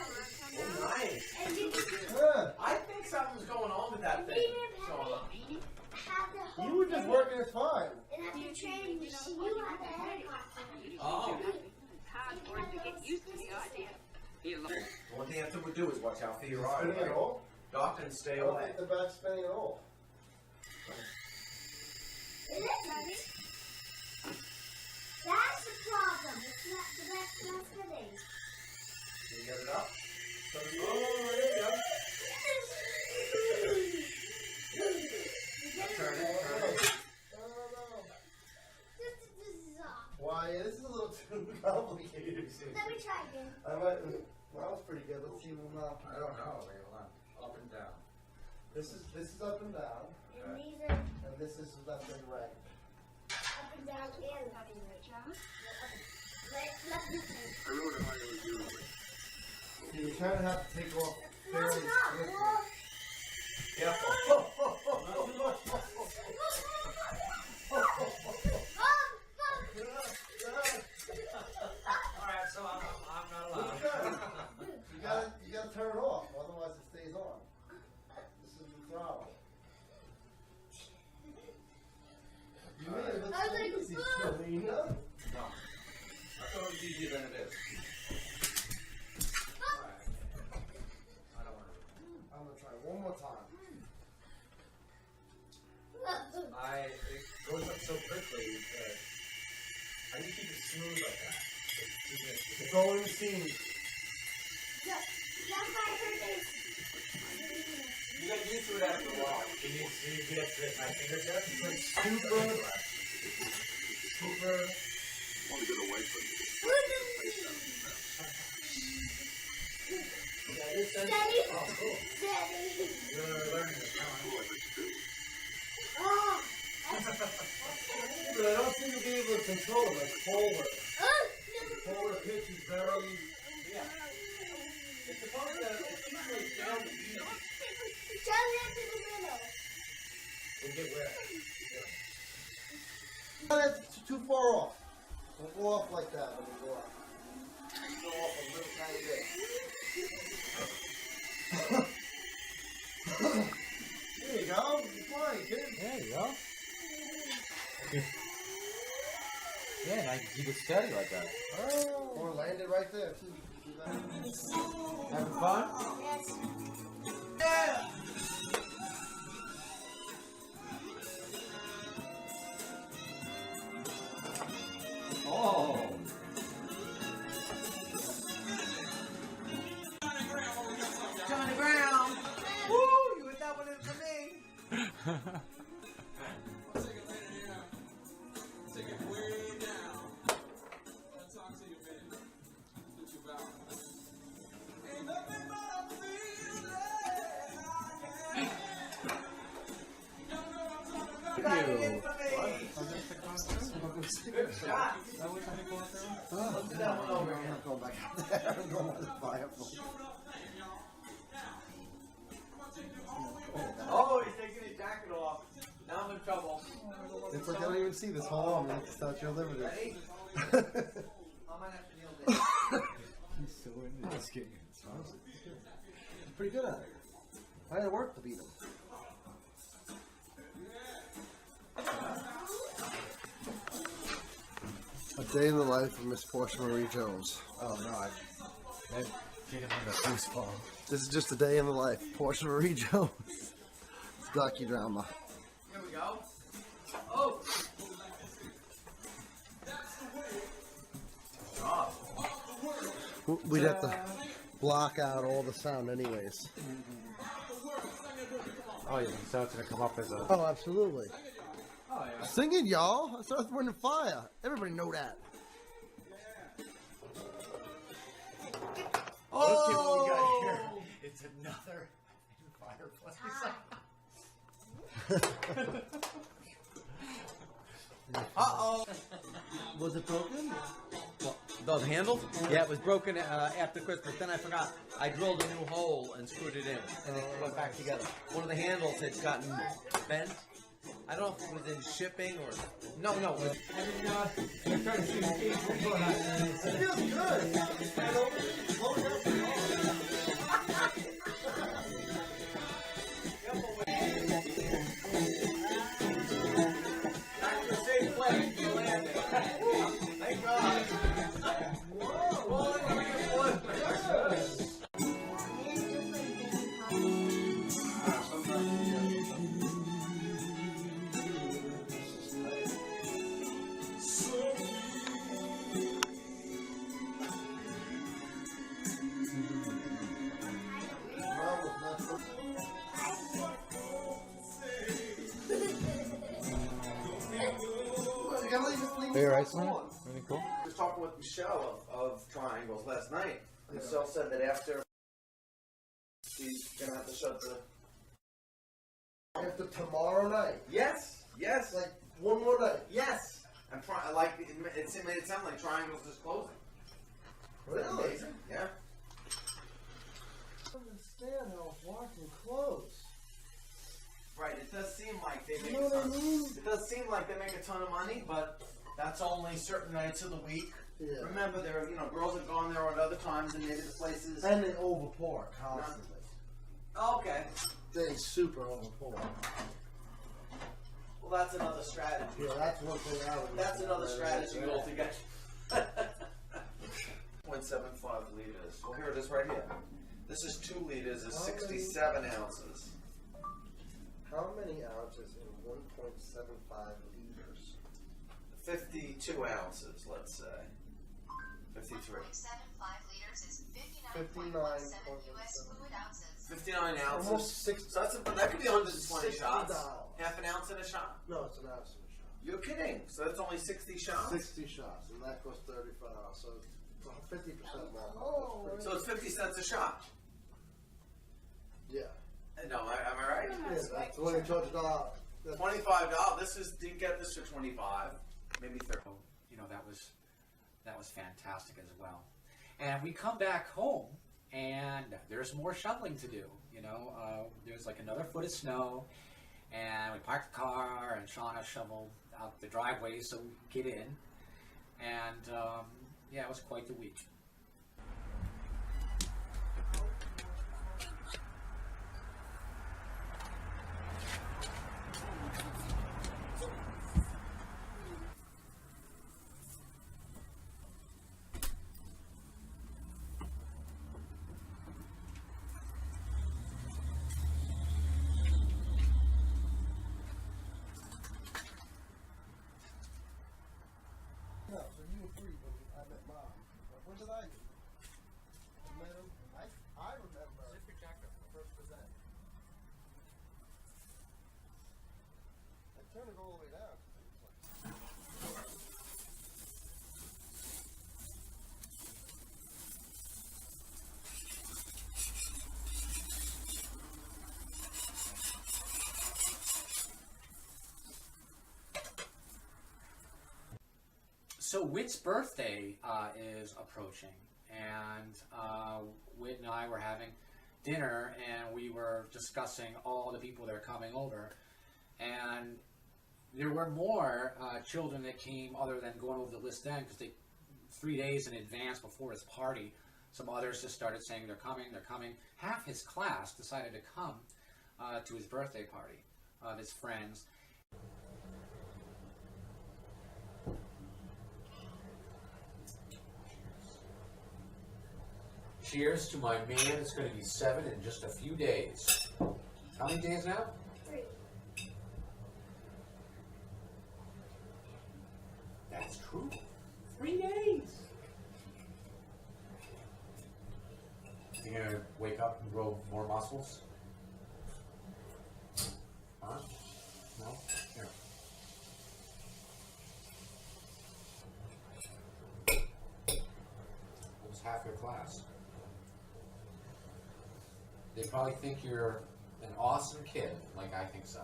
Oh, nice. And you Good. I think something's going on with that thing. had the whole You were just thing. working it fine. And after training, you had the helicopter. Oh. Hard for him to get used to the idea. The one thing I think we do is watch how far you are. Spinning it all? Dock and stay I don't away. think the back's spinning at all. It isn't. That's the problem. It's not the best spinning. You get it up? Oh, there you go. Turn it. Why? This is a little too complicated. Let me try again. Well, that was pretty good. Let's see one now. I don't know. Wait, hold on. Up and down. This is up and down. And these are And this is left and right. up and down and left and right, John. Left and right. I wrote it how I was doing it. You kind of have to take off No, fairly no, quickly. well, Alright, so I'm not allowed. You gotta turn it off, otherwise it stays on. This is the throttle. You made it look I was so like, easy, "Ugh." Selena. No. I thought it was easier than it is. Alright. I don't want to. I'm gonna try one more time. It goes up so quickly that how do you keep it smooth like that? The golden scene. That's my birthday. You get used to it after a while. You get to my fingertips. It's like super. I want to get away from you. Yeah, this is. Steady. Oh, cool. Steady. You're learning this now. Oh. But I don't seem to be able to control it like forward. Forward pitch is very. Yeah. It's supposed to. It's usually down to easy. Turn it to the middle. We'll get where. That's too far off. Don't go off like that when you go up. Go off a little tiny bit. There you go. You're flying, kid. There you go. Yeah, and I can keep it steady like that. Oh. Or land it right there, too. Do that. Having fun? Yes. Yeah! Oh. Johnny Brown! Woo! You hit that one in for me! Good shot! Let's do that one over I'm again. not going back up there. I'm going to the fireplace. Oh, he's taking his jacket off. Now I'm in trouble. It's like I don't even see this. Hold on, man. It's not your limited. Ready? I might have to kneel down. He's so into this game. He's pretty good at it. I had to work to beat him. A day in the life of Miss Portia Marie Jones. Oh no, I can't even the goosebump. This is just a day in the life. Portia Marie Jones. It's docudrama. Here we go. Oh! We'd have to block out all the sound anyways. Oh yeah, so it's gonna come up as a. Oh, absolutely. Oh yeah. Sing it, y'all. It's Earth, Wind, and Fire. Everybody know that. Look at what we got here. It's another fireplace. Uh-oh! Was it broken? The handle? Yeah, it was broken after Christmas. Then I forgot. I drilled a new hole and screwed it in, and it went back together. One of the handles had gotten bent. I don't know if it was in shipping or... No. It was... It feels Back to a safe place. You landed. Thank God. Whoa! Coming in one. Are you alright, Slim? Cool. Really cool? I was talking with Michelle of Triangles last night. Michelle said that after she's gonna have to shut the. After tomorrow night. Yes, yes. Like one more night. Yes. And like it made it sound like Triangles is closing. Isn't that Really? amazing? Yeah. I don't understand how walking close. Right. It does seem like they make You know a what I ton. mean? It does seem like they make a ton of money, but that's only certain nights of the week. Yeah. Remember, there girls have gone there at other times, and maybe the places. And they overpour constantly. Okay. They super overpour. Well, that's another strategy. Yeah, that's one thing I would. That's another strategy Yeah. altogether. 0.75 liters. Well, here it is right here. This is 2 liters, is 67 ounces. How many ounces in 1.75 liters? 52 ounces, let's say. 53. 59.17 U.S. fluid ounces. 59 ounces. Almost 6. So that could be 120 shots. $60. Half an ounce in a shot. No, it's an ounce in a shot. You're kidding. So that's only 60 shots? 60 shots, and that costs $35. So it's 50% more. So it's 50 cents a shot. Yeah. No, am I right? Yeah, that's what they charge $1. $25. Didn't get this for 25, maybe 30. That was fantastic as well. And we come back home, and there's more shoveling to do. There's like another foot of snow, and we parked the car, and Shauna shoveled out the driveway so we could get in. And it was quite the week. No, so you were 3 when I met Mom. But when did I meet? I met him. I remember the first present. I turned it all the way down. So Whit's birthday is approaching, and Whit and I were having dinner, and we were discussing all the people that are coming over, and there were more children that came other than going over the list then, because 3 days in advance before his party, some others just started saying they're coming. Half his class decided to come to his birthday party, his friends. Cheers to my man. It's going to be 7 in just a few days. How many days now? 3. That's true. 3 days. You gonna wake up and grow more muscles? Huh? No? Here. Almost half your class. They probably think you're an awesome kid, like I think so.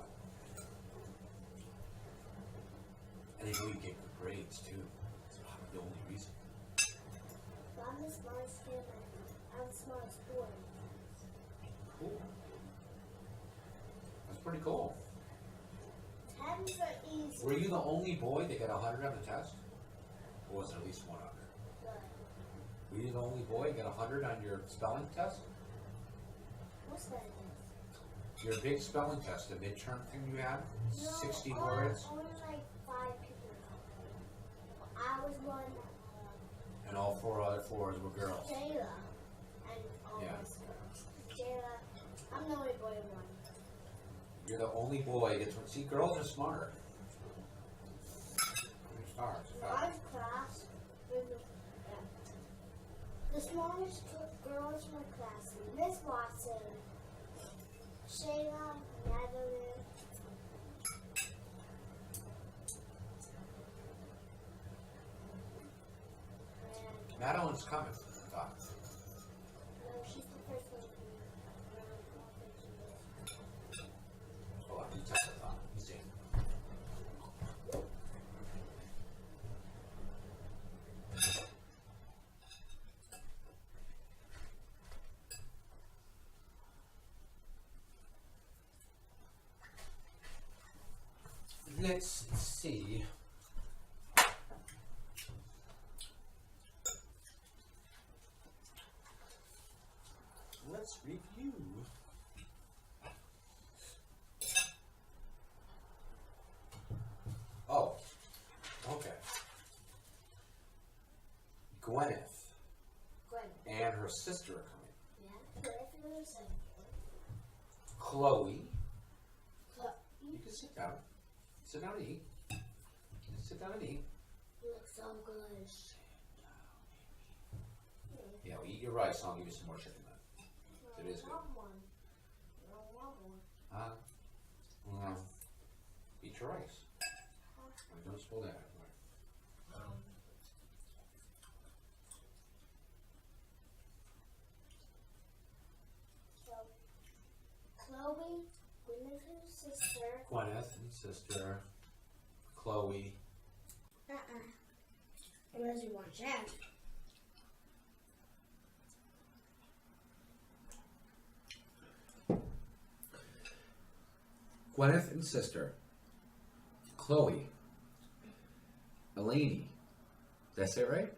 And they know you get good grades too. It's probably the only reason. I'm the smartest kid. I'm the smartest boy. Cool. That's pretty cool. 10s are easy. Were you the only boy that got 100 on the test? Or was there at least one other? Were you the only boy that got 100 on your spelling test? What's that? Your big spelling test, the midterm thing you had? No, 60 only words? like 5 people. I was one. And all 4 other 4s were girls. Jayla and all Yeah. those girls. Jayla, I'm the only boy one. You're the only boy that gets one. See, girls are smarter. You're stars. Large class. The smallest girls in my class, Miss Watson, Shayla, Madeline, Madeline's coming. Doc. She's the first one. Hold on, you touch that thought. You see. Let's see. Let's review. Oh, okay. Gwyneth and her sister are coming. Chloe. You can sit down. Sit down and eat. Sit down and eat. Looks so good. Yeah, well, eat your rice. I'll give you some more chicken then. It is good. Eat your rice. Don't spoil that. Chloe, Gwyneth's sister. Gwyneth and sister. Chloe. Unless you want that. Gwyneth and sister. Chloe. Eleni. That's it, right?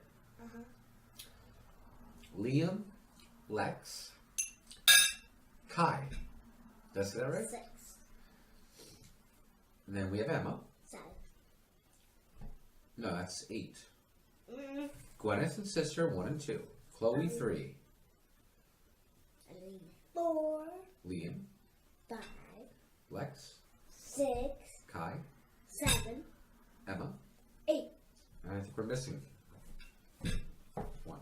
Liam. Lex. Kai. That's that right? 6. And then we have Emma. 7. No, that's 8. Gwyneth and sister 1 and 2. Chloe 3. 4. Liam. 5. Lex. 6. Kai. 7. Emma. 8. And I think we're missing 1.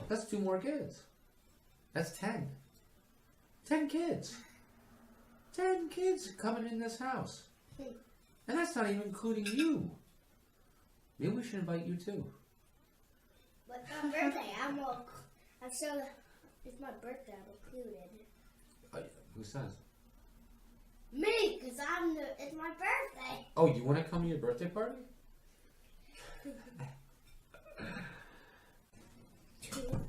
That's 2 more kids. That's 10. 10 kids. 10 kids coming in this house. And that's not even including you. Maybe we should invite you too. But my birthday, I'm so. It's my birthday, I'm included. Who says? Me, because it's my birthday. Oh, you want to come to your birthday party? 2.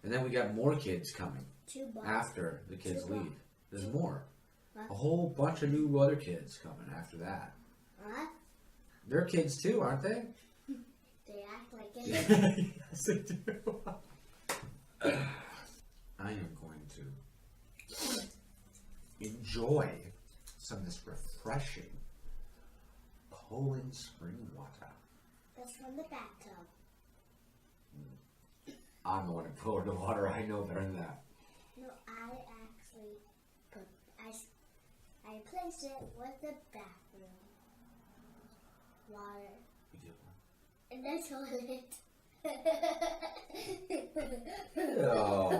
And then we got more kids coming 2 bucks. after the kids 2 leave. bucks. There's more. What? A whole bunch of new other kids coming after that. What? They're kids too, aren't they? They act like it. Yes, they do. I am going to enjoy some of this refreshing Poland spring water. That's from the bathtub. I'm the one who poured the water. I know better than that. No, I actually put I placed it with the bathroom water. You did. And the toilet. Oh.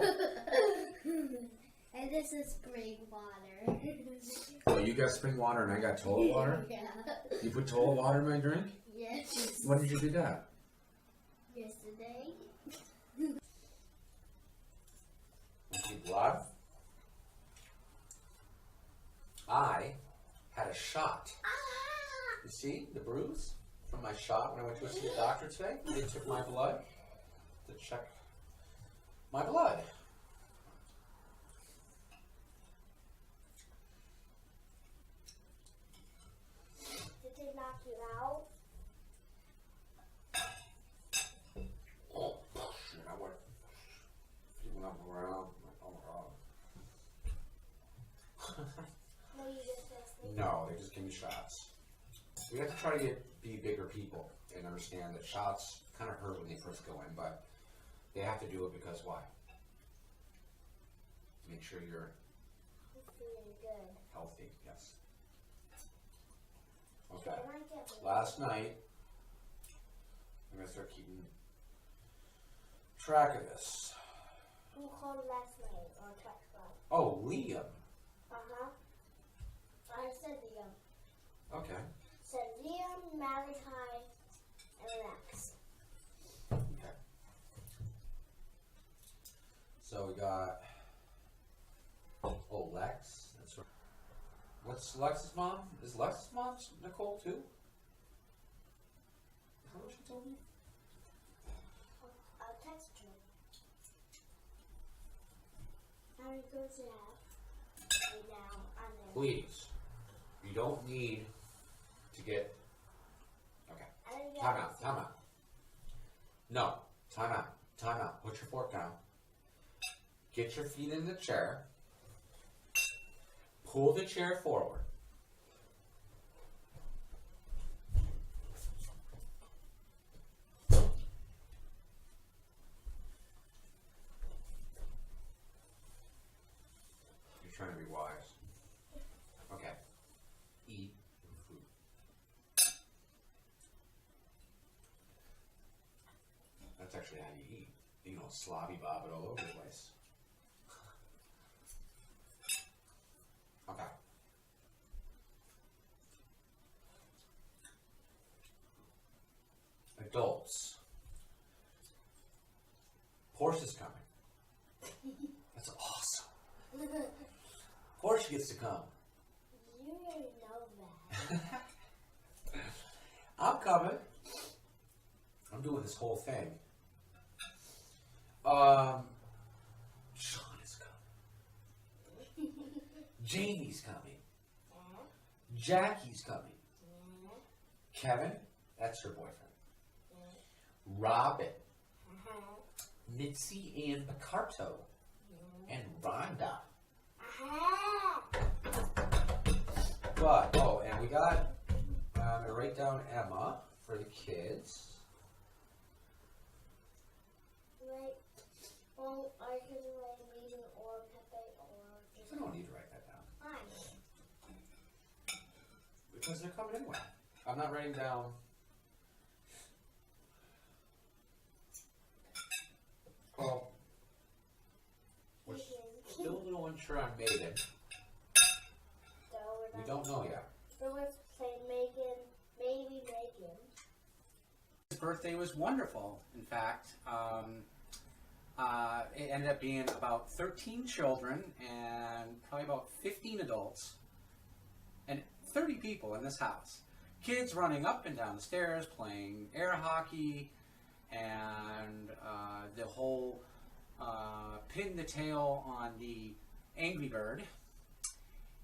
And this is spring water. Oh, you got spring water and I got toilet water? Yeah. You put toilet water in my drink? Yes. When did you do that? Yesterday. Okay, blood. I had a shot. You see the bruise from my shot when I went to see the doctor today? They took my blood to check my blood. Did they knock you out? Oh, shit, I went up around. Oh my god. No, you just tested. No, they just give me shots. We have to try to be bigger people and understand that shots kind of hurt when they first go in, but they have to do it because why? Make sure you're Feeling good. healthy, yes. Okay. So when I get Last night, I'm going to start keeping track of this. Who called last night on text line? Oh, Liam. I said Liam. Okay. Said Liam, Malachi, and Lex. Okay. got Lex. That's right. What's Lex's mom? Is Lex's mom Nicole too? Is that what she told me? I'll text her. How many girls do you have? Right now, I'm in. Please, you don't need to get. Okay. Time out. Time out. No. Time out. Time out. Put your fork down. Get your feet in the chair. Pull the chair forward. You're trying to be wise. Okay. Eat food. That's actually how you eat. You know, slobby bob it all over the place. Okay. Adults. Porsche is coming. That's awesome. Porsche gets to come. You already know that. I'm coming. I'm doing this whole thing. Sean is coming. Jamie's coming. Jackie's coming. Kevin, that's her boyfriend. Robin. Mitzi and Picarto. And Rhonda. But, and we got, I'm going to write down Emma for the kids. Right. Well, I can write Megan or Pepe or just. I don't need to write that down. Fine. Because they're coming anyway. I'm not writing down. Well, we're still a little unsure on Megan. We don't know yet. So let's say Megan, maybe Megan. His birthday was wonderful. In fact, it ended up being about 13 children and probably about 15 adults and 30 people in this house. Kids running up and down the stairs, playing air hockey, and the whole pin the tail on the Angry Bird,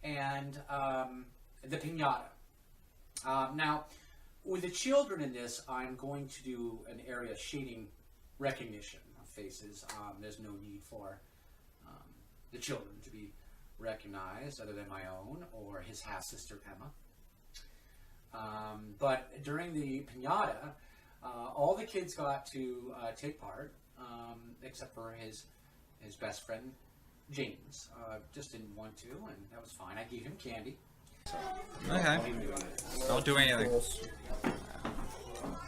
and the piñata. Now, with the children in this, I'm going to do an area shading recognition of faces. There's no need for the children to be recognized other than my own or his half-sister Emma. But during the piñata, all the kids got to take part, except for his best friend, James. Just didn't want to, and that was fine. I gave him candy. So, Okay. Don't do anything.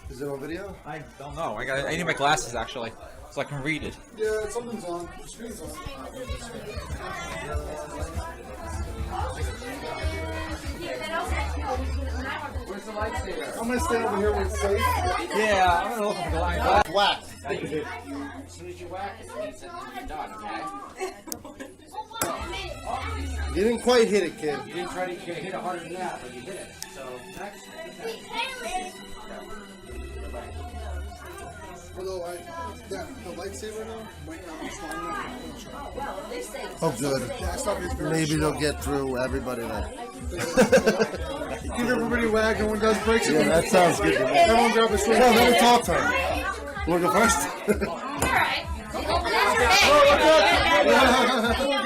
Is it on video? I don't know. I need my glasses actually, so I can read it. Yeah, something's on. The screen's on. Where's the lightsaber? I'm gonna stay over here where it's safe. Yeah, I'm gonna look for the line. Whack. As soon as you whack it, means that you're done, okay? You didn't quite hit it, kid. You didn't try to hit it harder than that, but you hit it. So, next. Although the lightsaber now, right now, it's fine. Oh, good. Maybe they'll get through everybody then. Give everybody a wag, no one does breaks it. Yeah, that sounds good. Everyone grab a swing. No, then it's all time. You want to go first? Alright.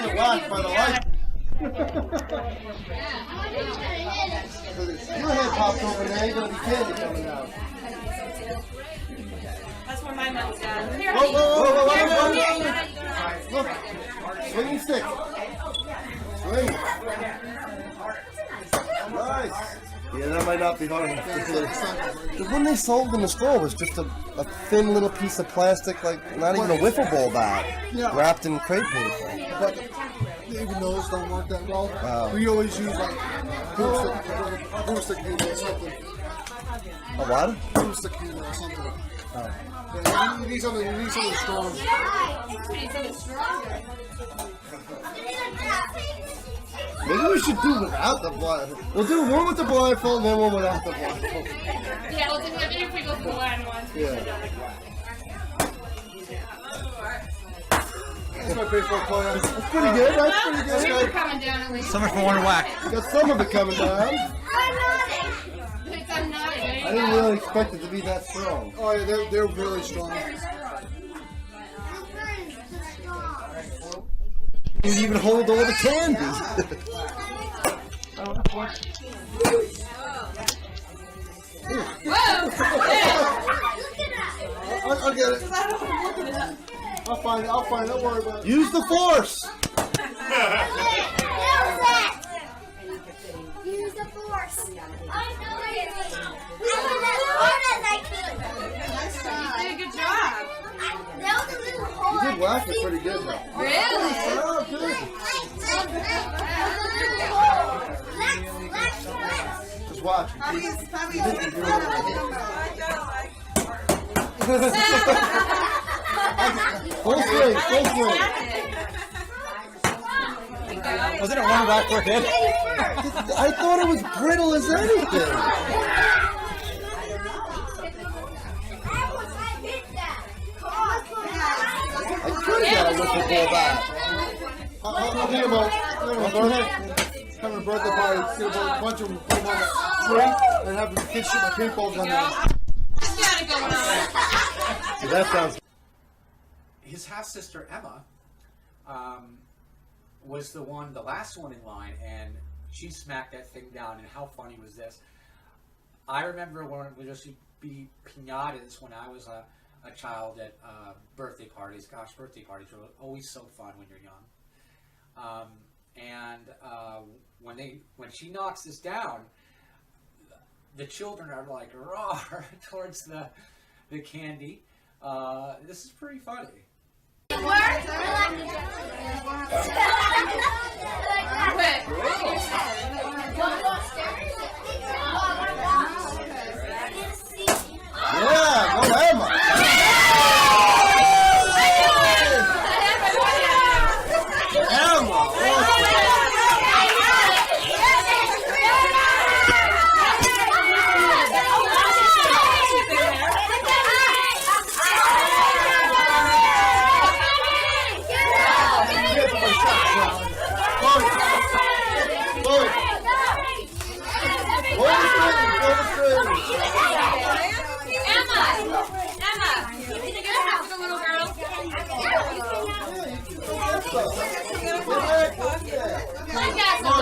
Get whacked by the light. Your head popped over there, you're going to be candy coming out. That's where my mouth's done. Whoa, whoa, whoa, whoa, whoa. Look, swing your stick. Swing. Nice. Yeah, that might not be hard enough. The one they sold in the store was just a thin little piece of plastic, like not even a wiffle ball bat, wrapped in crepe paper. But even those don't work that well. Wow. We always use like broomstick or something. A what? Broomstick or something. Yeah, you need something strong. Maybe we should do without the blind. We'll do one with the blindfold and then one without the blindfold. Yeah, we'll do it if we go blind one. Yeah. That's my baseball player. That's pretty good. That's pretty good. They're coming down at least. So much for one whack. Got some of it coming down. I'm not. I didn't really expect it to be that strong. Oh yeah, they're really strong. You didn't even hold all the candy. I'll get it. I'll find it. Don't worry about it. Use the force. Use the force. You did a good job. That was a little hole. You did whack it pretty good though. Really? Oh, good. Just watch. Full swing. Wasn't it one whack worth it? I thought it was brittle as anything. I could have got a wiffle ball back. I'm thinking about having a birthday party, see a bunch of them put them on a tree, and have the kids shoot my paintballs on there. Got it going on. See, that sounds. His half sister Emma was the last one in line, and she smacked that thing down. And how funny was this? I remember when it would just be piñatas when I was a child at birthday parties. Gosh, birthday parties were always so fun when you're young. When she knocks this down, the children are like raw towards the candy. This is pretty funny. Yeah, go Emma.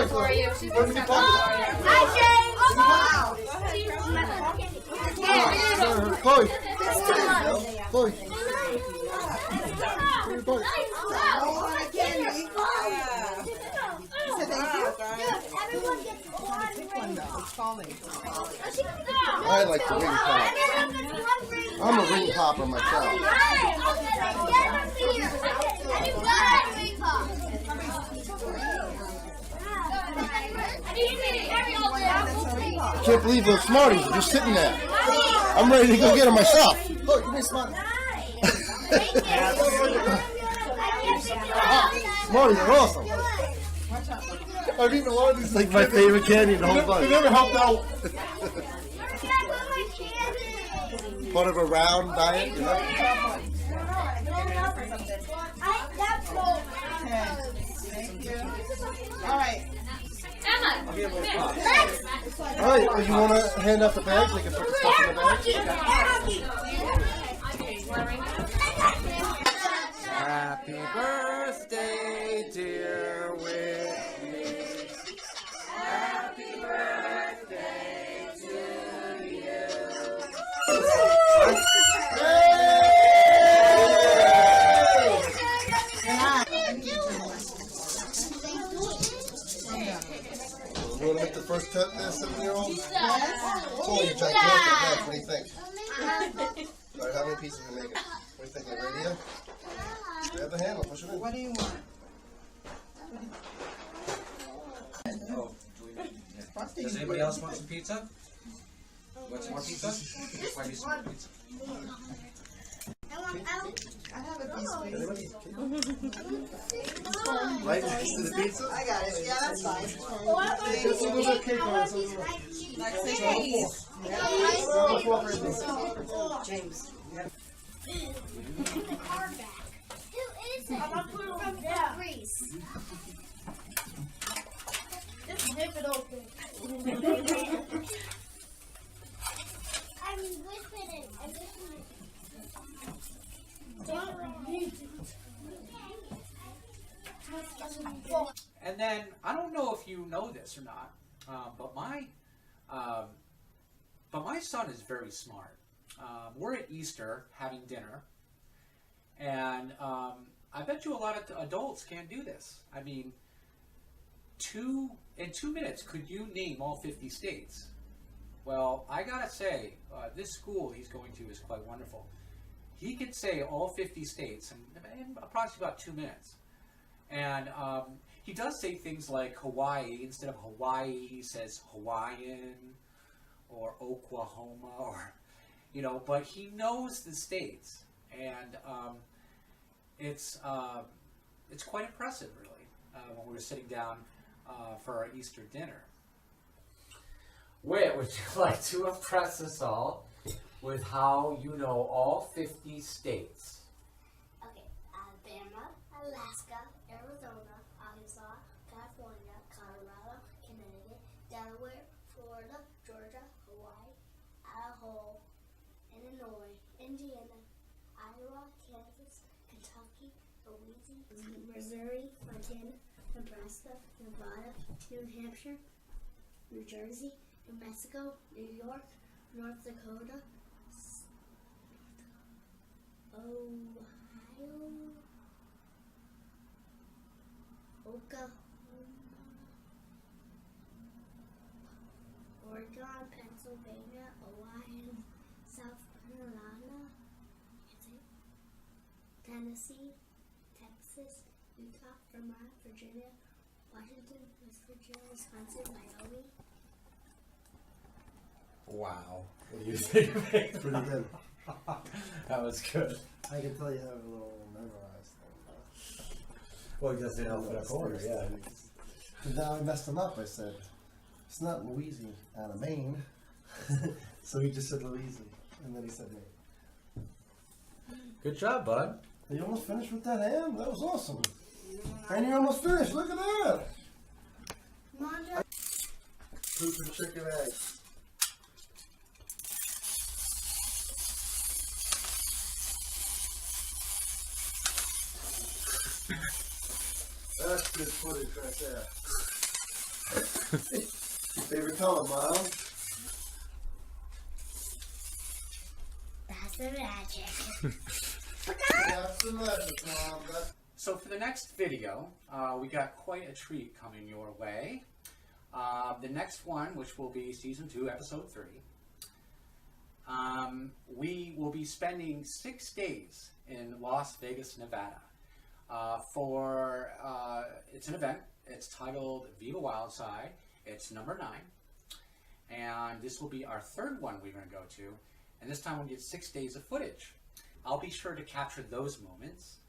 For you. She's Chloe. I like the ring pop. I'm a ring popper myself. I can't believe those Smarties are just sitting there. I'm ready to go get them myself. Look, give me a Smartie. Smarties are awesome. I've eaten a lot of these. It's like my favorite candy in the whole bunch. They never helped out. Part of a round diet, you know? All right. Emma, all right, you want to hand out the bags? We can put the stuff in the bags. Happy birthday, dear Whitney. Happy birthday to you. You want to make the first cut there, 7-year-old? Yes. It's only a gigantic head. What do you think? All right, how many pieces are you making? What do you think, like radio? Grab the handle, push it in. What do you want? Does anybody else want some pizza? Want some more pizza? Why do you some more pizza? I have a piece, please. Right next to the pizza? I got it. Yeah, that's fine. Just a little bit of cake on it. James. Put the card back. Who is it? I'm from Greece. Just rip it open. I'm whipping it. I'm whipping it. And then I don't know if you know this or not, but my son is very smart. We're at Easter having dinner, and I bet you a lot of adults can't do this. I mean, in 2 minutes, could you name all 50 states? Well, I gotta say, this school he's going to is quite wonderful. He could say all 50 states in approximately about 2 minutes. And he does say things like Hawaii. Instead of Hawaii, he says Hawaiian or Oklahoma, or, you know, but he knows the states. And it's quite impressive, really, when we were sitting down for our Easter dinner. Whit, would you like to impress us all with how you know all 50 states? Okay, Alabama, Alaska, Arizona, Arkansas, California, Colorado, Connecticut, Delaware, Florida, Georgia, Hawaii, Idaho, Illinois, Indiana, Iowa, Kansas, Kentucky, Louisiana, Missouri, Montana, Nebraska, Nevada, New Hampshire, New Jersey, New Mexico, New York, North Dakota, Ohio, Oklahoma, Oregon, Pennsylvania, Ohio, South Carolina, Tennessee, Texas, Utah, Vermont, Virginia, Washington, West Virginia, Wisconsin, Wyoming. Wow. What do you think? Pretty good. That was good. I can tell you have a little memorized. Well, he doesn't know for the corner, yeah. And now I messed him up. I said, it's not Louisiana, Maine. So he just said Louisiana. And then he said Maine. Good job, bud. You almost finished with that ham? That was awesome. And you almost finished. Look at that. Poop and chicken eggs. That's good footage right there. Favorite color, Mom? That's the magic. That's the magic, Mom. So for the next video, we got quite a treat coming your way. The next one, which will be Season 2, Episode 3, we will be spending 6 days in Las Vegas, Nevada. It's an event. It's titled Viva Wildside. It's number 9. And this will be our 3rd one we're going to go to. And this time we'll get 6 days of footage. I'll be sure to capture those moments.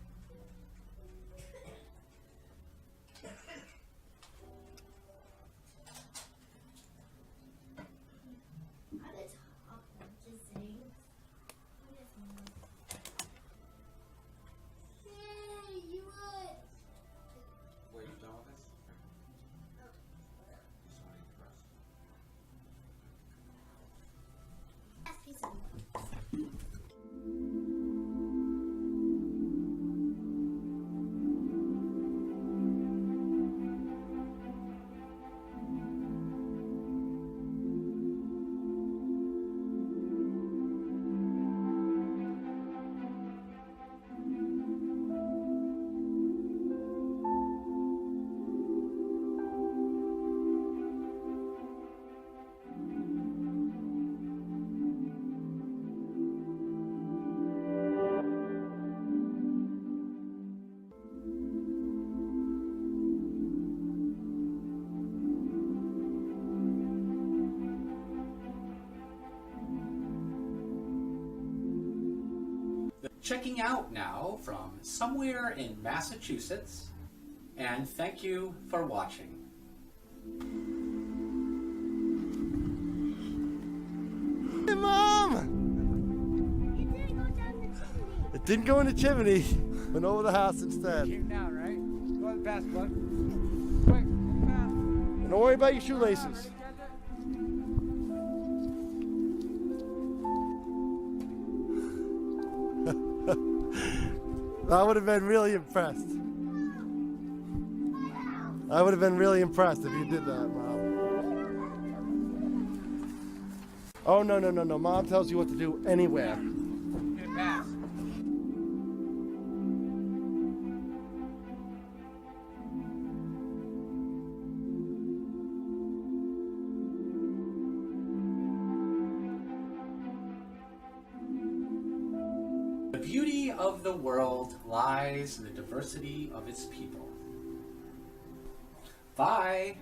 Were you done with this? checking out now from somewhere in Massachusetts, and thank you for watching. Hey, Mom! It didn't go in the chimney. Went over the house instead. Came down, right? Go ahead and pass, bud. Quick, pass. And don't worry about your shoelaces. I would have been really impressed. I would have been really impressed if you did that, Mom. Oh, no, no, no, no. Mom tells you what to do anywhere. Get it pass. The beauty of the world lies in the diversity of its people. Bye.